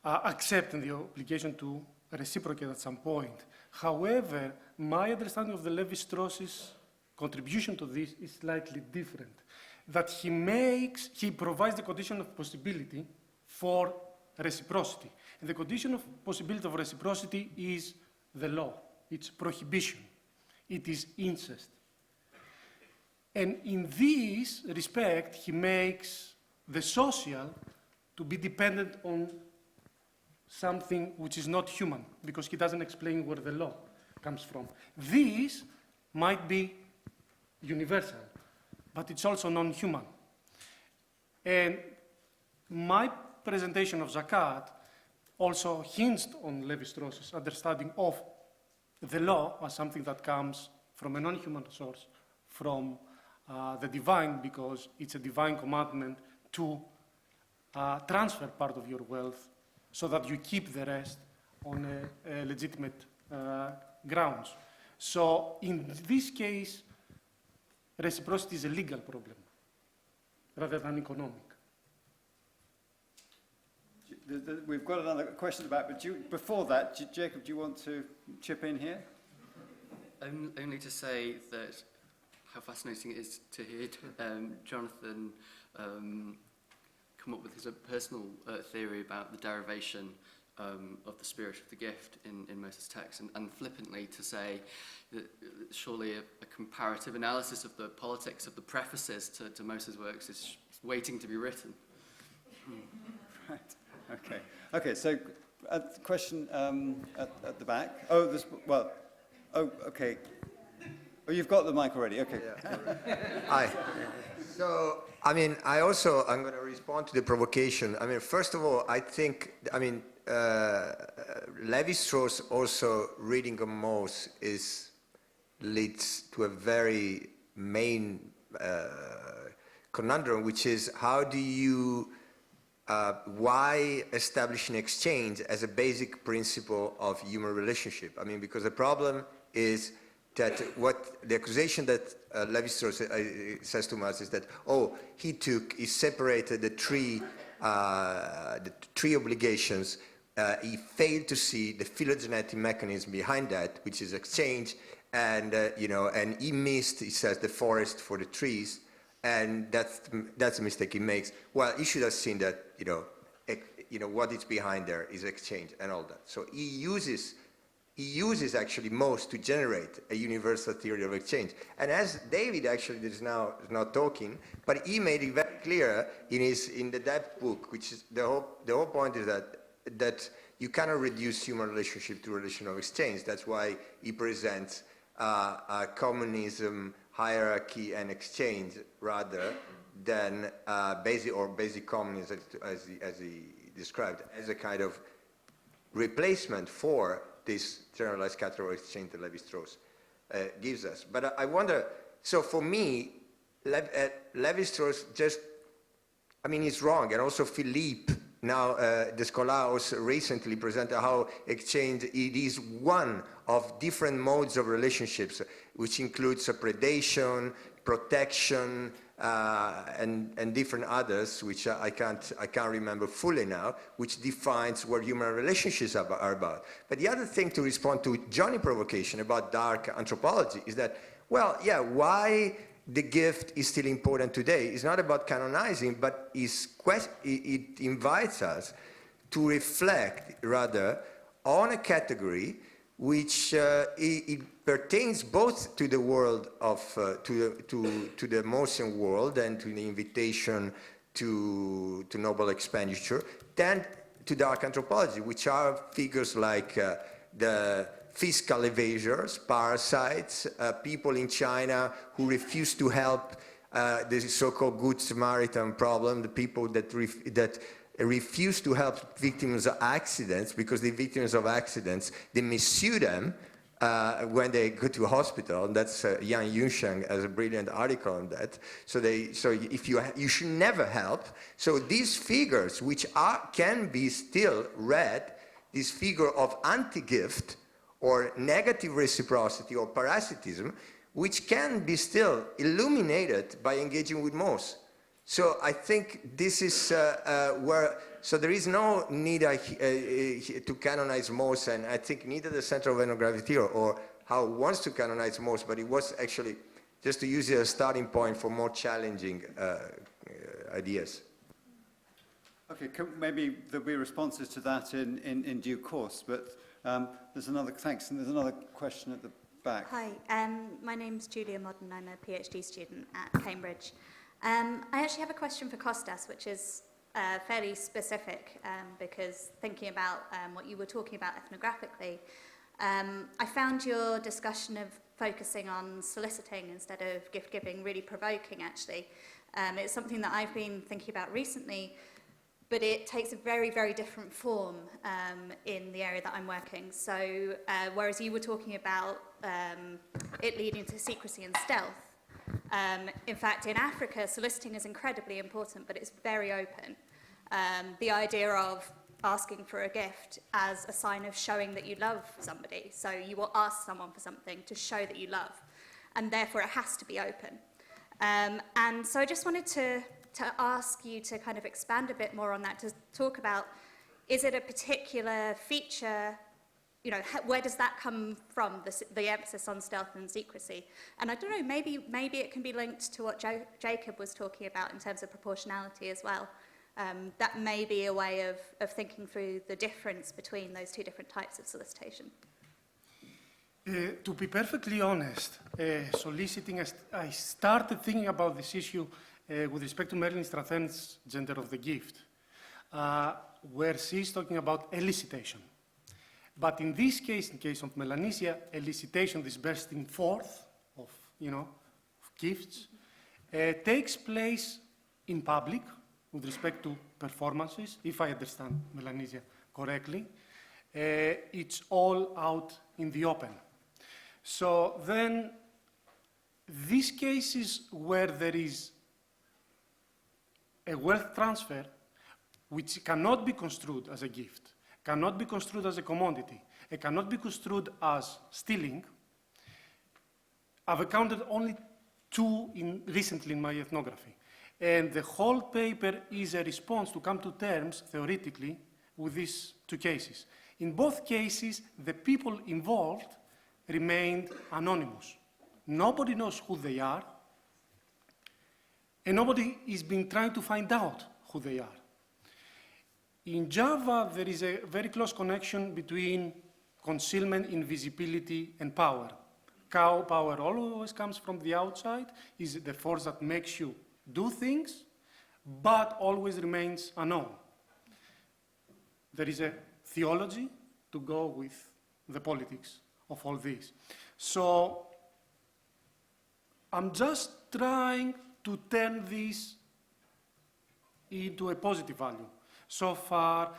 accept, and the obligation to reciprocate at some point. However, my understanding of the Levi-Strauss's contribution to this is slightly different. That he provides the condition of possibility for reciprocity. And the condition of possibility of reciprocity is the law. It's prohibition. It is incest. And in this respect, he makes the social to be dependent on something which is not human, because he doesn't explain where the law comes from. This might be universal, but it's also non-human. And my presentation of Zakat also hinged on Levi-Strauss's understanding of the law as something that comes from a non-human source, from the divine, because it's a divine commandment to transfer part of your wealth so that you keep the rest on a legitimate grounds. So in this case, reciprocity is a legal problem rather than economic. We've got another question about, but before that, Jacob, do you want to chip in here? Only to say that how fascinating it is to hear Jonathan come up with his personal theory about the derivation of the spirit of the gift in Moses' text, and flippantly to say that surely a comparative analysis of the politics of the prefaces to Moses' works is waiting to be written. Right. Okay. Okay. So, question at the back. Oh, this. Well. Oh, okay. Oh, you've got the mic already. Okay. Yeah. Hi. So, I mean, I'm going to respond to the provocation. I mean, first of all, I think, Levi-Strauss also reading of Mauss leads to a very main conundrum, which is how do you why establish an exchange as a basic principle of human relationship? I mean, because the problem is that the accusation that Levi-Strauss says to us is that, he separated the three obligations. He failed to see the phylogenetic mechanism behind that, which is exchange, and and he missed, he says, the forest for the trees. And that's a mistake he makes. Well, he should have seen that, what is behind there is exchange and all that. So he uses actually Mauss to generate a universal theory of exchange. And as David actually is now not talking, but he made it very clear in the Depth book, which is the whole point is that you cannot reduce human relationship to relation of exchange. That's why he presents communism, hierarchy and exchange rather than basic communism as he described as a kind of replacement for this generalized category of exchange that Levi-Strauss gives us. But I wonder, so for me, Levi-Strauss he's wrong, and also Philippe, now the scholar also recently presented how exchange, it is one of different modes of relationships, which includes predation, protection, and different others, which I can't remember fully now, which defines what human relationships are about. But the other thing to respond to Johnny's provocation about dark anthropology is that, why the gift is still important today is not about canonizing, but it invites us to reflect rather on a category which it pertains both to the world of to the Maussian world and to the invitation to noble expenditure, then to dark anthropology, which are figures like the fiscal evaders, parasites, people in China who refuse to help the so-called Good Samaritan problem, the people that refuse to help victims of accidents, because the victims of accidents, they missue them when they go to a hospital. And that's Yang Yunsheng has a brilliant article on that. So if you should never help. So these figures, which can be still read, this figure of anti-gift, or negative reciprocity or parasitism, which can be still illuminated by engaging with Mauss. So I think this is where, so there is no need to canonize Mauss, and I think neither the Center of Ethnographic or HAU wants to canonize Mauss, but it was actually just to use it as a starting point for more challenging ideas. Okay, maybe there'll be responses to that in due course, but there's another, thanks, and there's another question at the back. Hi, my name's Julia Modden. I'm a PhD student at Cambridge. I actually have a question for Costas, which is fairly specific, because thinking about what you were talking about ethnographically, I found your discussion of focusing on soliciting instead of gift-giving really provoking, actually. It's something that I've been thinking about recently, but it takes a very, very different form in the area that I'm working. So whereas you were talking about it leading to secrecy and stealth, in fact, in Africa, soliciting is incredibly important, but it's very open. The idea of asking for a gift as a sign of showing that you love somebody. So you will ask someone for something to show that you love, and therefore it has to be open. And so I just wanted to ask you to kind of expand a bit more on that, to talk about, is it a particular feature, you know, where does that come from, the emphasis on stealth and secrecy? And I don't know, maybe it can be linked to what Jacob was talking about in terms of proportionality as well. That may be a way of thinking through the difference between those two different types of solicitation. To be perfectly honest, soliciting, I started thinking about this issue with respect to Marilyn Strathen's Gender of the Gift, where she's talking about elicitation. But in this case, in case of Melanesia, elicitation, this bursting forth of, of gifts, takes place in public with respect to performances, if I understand Melanesia correctly. It's all out in the open. So then, these cases where there is a wealth transfer, which cannot be construed as a gift, cannot be construed as a commodity, it cannot be construed as stealing, I've encountered only two recently in my ethnography. And the whole paper is a response to come to terms, theoretically, with these two cases. In both cases, the people involved remained anonymous. Nobody knows who they are, and nobody is being trying to find out who they are. In Java, there is a very close connection between concealment, invisibility, and power. Power always comes from the outside, is the force that makes you do things, but always remains unknown. There is a theology to go with the politics of all this. So I'm just trying to turn this into a positive value. So far,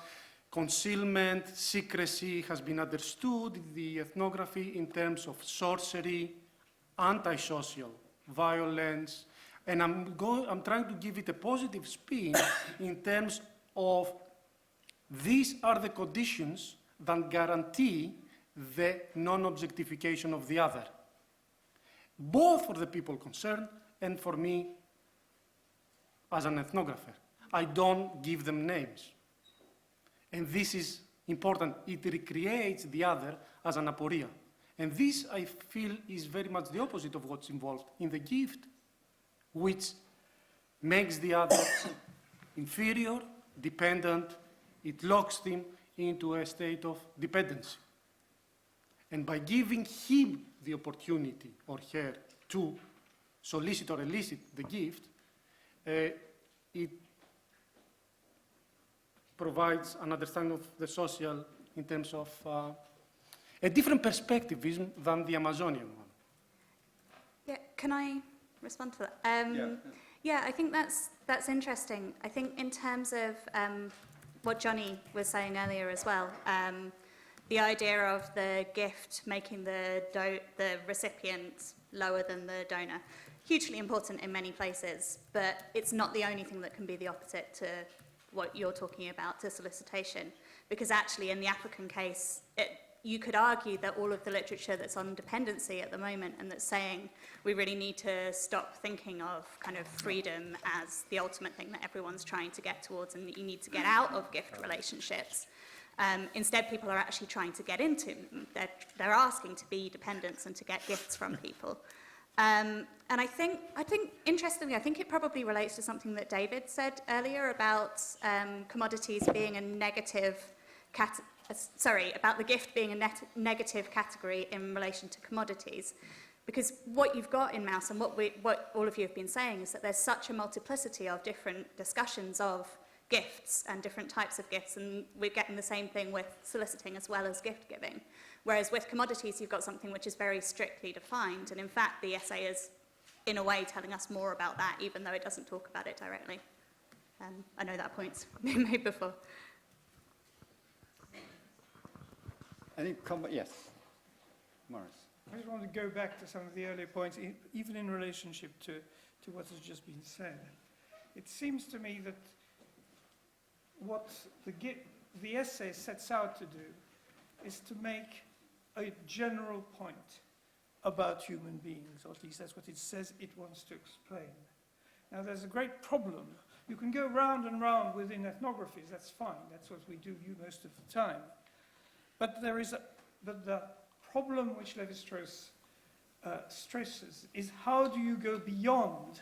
concealment, secrecy has been understood in the ethnography in terms of sorcery, antisocial violence, and I'm trying to give it a positive spin in terms of these are the conditions that guarantee the non-objectification of the other, both for the people concerned and for me as an ethnographer. I don't give them names. And this is important. It recreates the other as an aporia. And this, I feel, is very much the opposite of what's involved in the gift, which makes the other inferior, dependent. It locks them into a state of dependency. And by giving him the opportunity, or her, to solicit or elicit the gift, it provides an understanding of the social in terms of a different perspectivism than the Amazonian one. Yeah, can I respond to that? Yeah, I think that's interesting. I think in terms of what Johnny was saying earlier as well, the idea of the gift making the recipient lower than the donor, hugely important in many places, but it's not the only thing that can be the opposite to what you're talking about, to solicitation, because actually in the African case, you could argue that all of the literature that's on dependency at the moment and that's saying we really need to stop thinking of kind of freedom as the ultimate thing that everyone's trying to get towards and that you need to get out of gift relationships. Instead, people are actually trying to get into them. They're asking to be dependents and to get gifts from people. And I think, interestingly, I think it probably relates to something that David said earlier about commodities being a negative about the gift being a negative category in relation to commodities. Because what you've got in Mauss and what all of you have been saying is that there's such a multiplicity of different discussions of gifts and different types of gifts, and we're getting the same thing with soliciting as well as gift giving. Whereas with commodities, you've got something which is very strictly defined, and in fact, the essay is, in a way, telling us more about that, even though it doesn't talk about it directly. I know that point's been made before. Any comment? Yes, Morris. I just want to go back to some of the earlier points, even in relationship to what has just been said. It seems to me that what the essay sets out to do is to make a general point about human beings, or at least that's what it says it wants to explain. Now, there's a great problem. You can go round and round within ethnographies, that's fine, that's what we do most of the time. But the problem which Lévi-Strauss stresses is how do you go beyond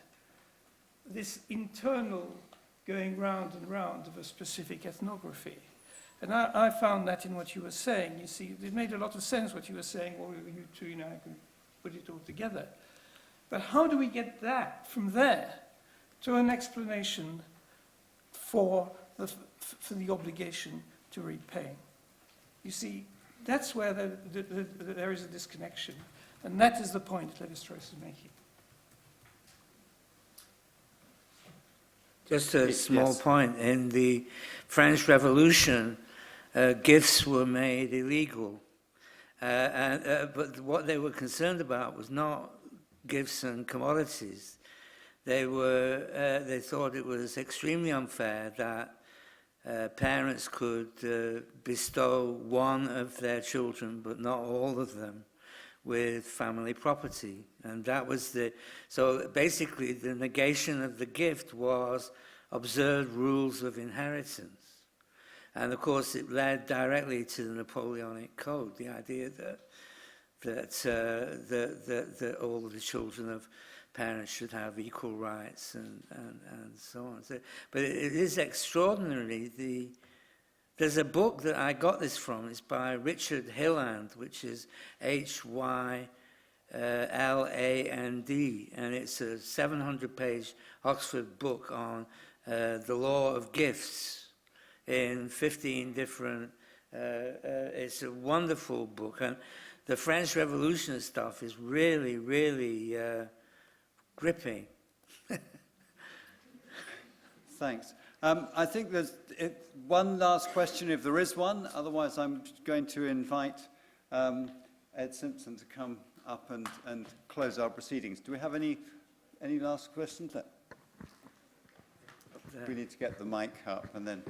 this internal going round and round of a specific ethnography. And I found that in what you were saying. You see, it made a lot of sense what you were saying, or you two, I can put it all together. But how do we get that from there to an explanation for the obligation to repay? You see, that's where there is a disconnection. And that is the point Lévi-Strauss is making. Just a small point. In the French Revolution, gifts were made illegal. But what they were concerned about was not gifts and commodities. They thought it was extremely unfair that parents could bestow one of their children, but not all of them, with family property. And that was so basically the negation of the gift was observed rules of inheritance. And of course it led directly to the Napoleonic Code, the idea that all of the children of parents should have equal rights and so on. So, but it is extraordinary. There's a book that I got this from. It's by Richard Hilland, which is Hyland, and it's a 700-page Oxford book on the law of gifts in 15 different. It's a wonderful book, and the French Revolution stuff is really, really gripping. Thanks. I think there's one last question, if there is one. Otherwise, I'm going to invite Ed Simpson to come up and close our proceedings. Do we have any last questions? We need to get the mic up and then.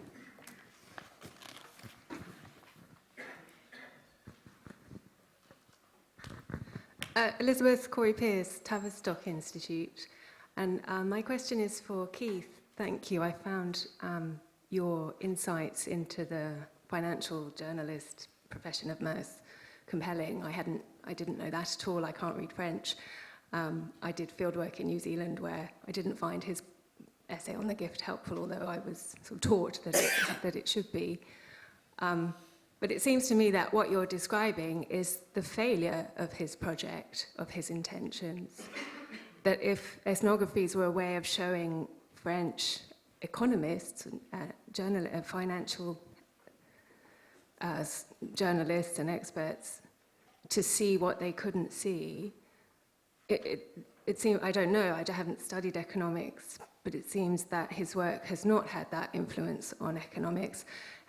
Elizabeth Corey-Pearce, Tavistock Institute. And my question is for Keith. Thank you. I found your insights into the financial journalist profession of Mauss compelling. I didn't know that at all. I can't read French. I did fieldwork in New Zealand where I didn't find his essay on the gift helpful, although I was sort of taught that it should be. But it seems to me that what you're describing is the failure of his project, of his intentions. That if ethnographies were a way of showing French economists, financial journalists and experts to see what they couldn't see, it seems, I don't know, I haven't studied economics, but it seems that his work has not had that influence on economics.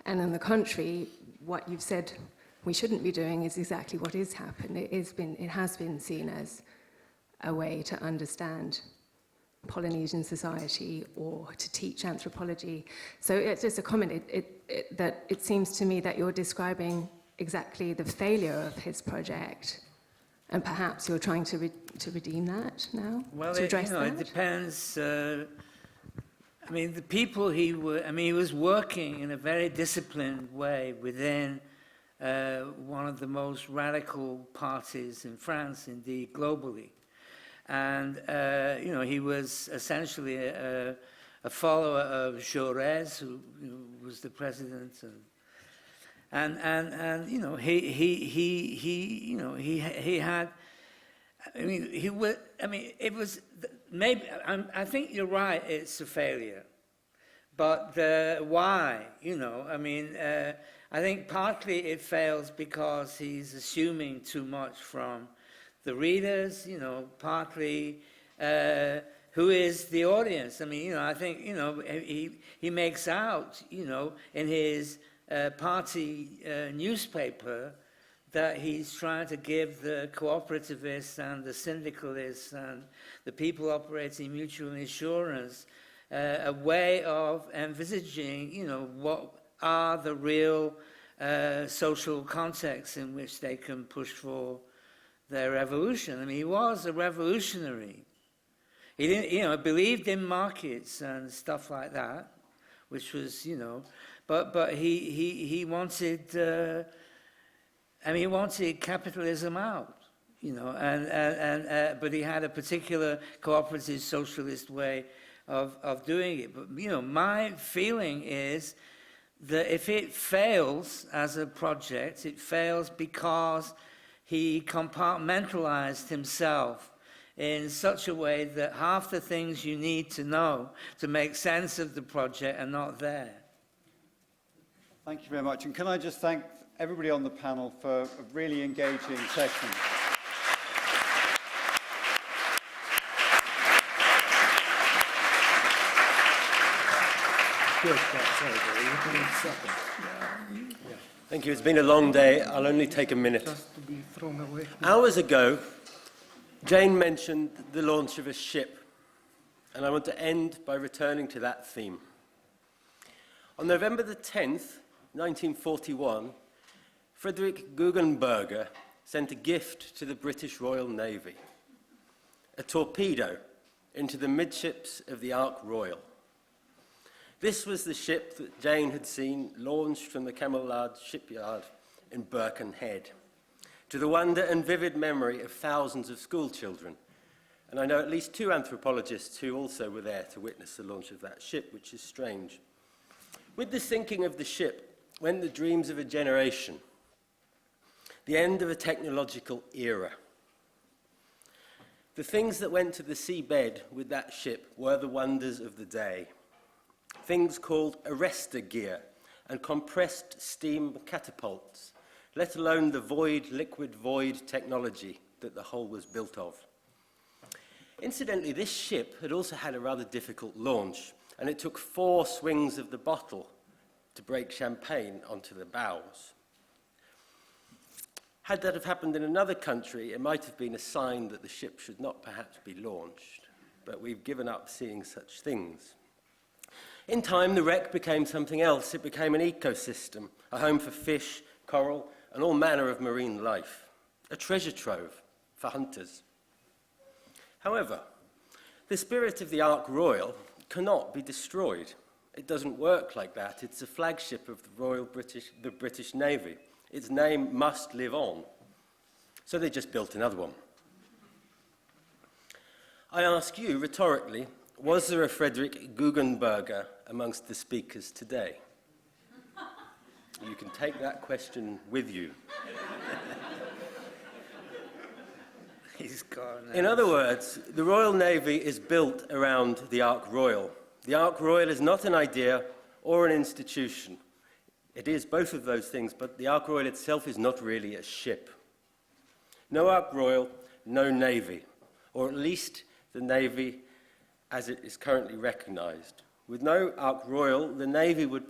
And on the contrary, what you've said we shouldn't be doing is exactly what is happening. It has been seen as a way to understand Polynesian society or to teach anthropology. So it's just a comment that it seems to me that you're describing exactly the failure of his project, and perhaps you're trying to redeem that now? Well, to address that? it depends. I mean, the people he was working in a very disciplined way within one of the most radical parties in France, indeed globally. And, he was essentially a follower of Jaurès, who was the president. And he had, it was, maybe, I think you're right, it's a failure. But why, I think partly it fails because he's assuming too much from the readers, partly who is the audience. I think, he makes out, in his party newspaper that he's trying to give the cooperativists and the syndicalists and the people operating mutual insurance a way of envisaging, what are the real social contexts in which they can push for their revolution. He was a revolutionary. He didn't, believed in markets and stuff like that, which was, but he wanted, he wanted capitalism out, but he had a particular cooperative socialist way of doing it. But, my feeling is that if it fails as a project, it fails because he compartmentalized himself in such a way that half the things you need to know to make sense of the project are not there. Thank you very much. And can I just thank everybody on the panel for a really engaging session. Thank you. It's been a long day. I'll only take a minute. Just to be thrown away. Hours ago, Jane mentioned the launch of a ship, and I want to end by returning to that theme. On November the 10th, 1941, Frederick Guggenberger sent a gift to the British Royal Navy, a torpedo into the midships of the Ark Royal. This was the ship that Jane had seen launched from the Camelard shipyard in Birkenhead, to the wonder and vivid memory of thousands of school children. And I know at least 2 anthropologists who also were there to witness the launch of that ship, which is strange. With the sinking of the ship went the dreams of a generation, the end of a technological era. The things that went to the seabed with that ship were the wonders of the day. Things called arrestor gear and compressed steam catapults, let alone the liquid void technology that the hull was built of. Incidentally, this ship had also had a rather difficult launch, and it took 4 swings of the bottle to break champagne onto the bows. Had that have happened in another country, it might have been a sign that the ship should not perhaps be launched, but we've given up seeing such things. In time, the wreck became something else. It became an ecosystem, a home for fish, coral, and all manner of marine life, a treasure trove for hunters. However, the spirit of the Ark Royal cannot be destroyed. It doesn't work like that. It's a flagship of the British Navy. Its name must live on. So they just built another one. I ask you, rhetorically, was there a Frederick Guggenberger amongst the speakers today? You can take that question with you. He's gone. In other words, the Royal Navy is built around the Ark Royal. The Ark Royal is not an idea or an institution. It is both of those things, but the Ark Royal itself is not really a ship. No Ark Royal, no Navy, or at least the Navy as it is currently recognized. With no Ark Royal, the Navy would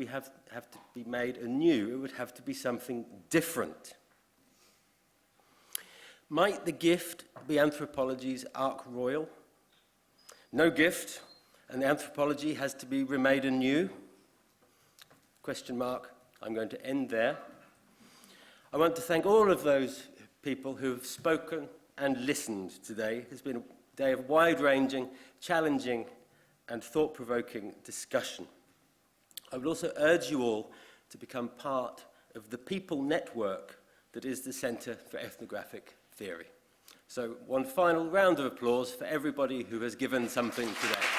have to be made anew. It would have to be something different. Might the gift be anthropology's Ark Royal? No gift, and the anthropology has to be remade anew? Question mark. I'm going to end there. I want to thank all of those people who have spoken and listened today. It's been a day of wide-ranging, challenging and thought-provoking discussion. I would also urge you all to become part of the people network that is the Centre for Ethnographic Theory. So one final round of applause for everybody who has given something today.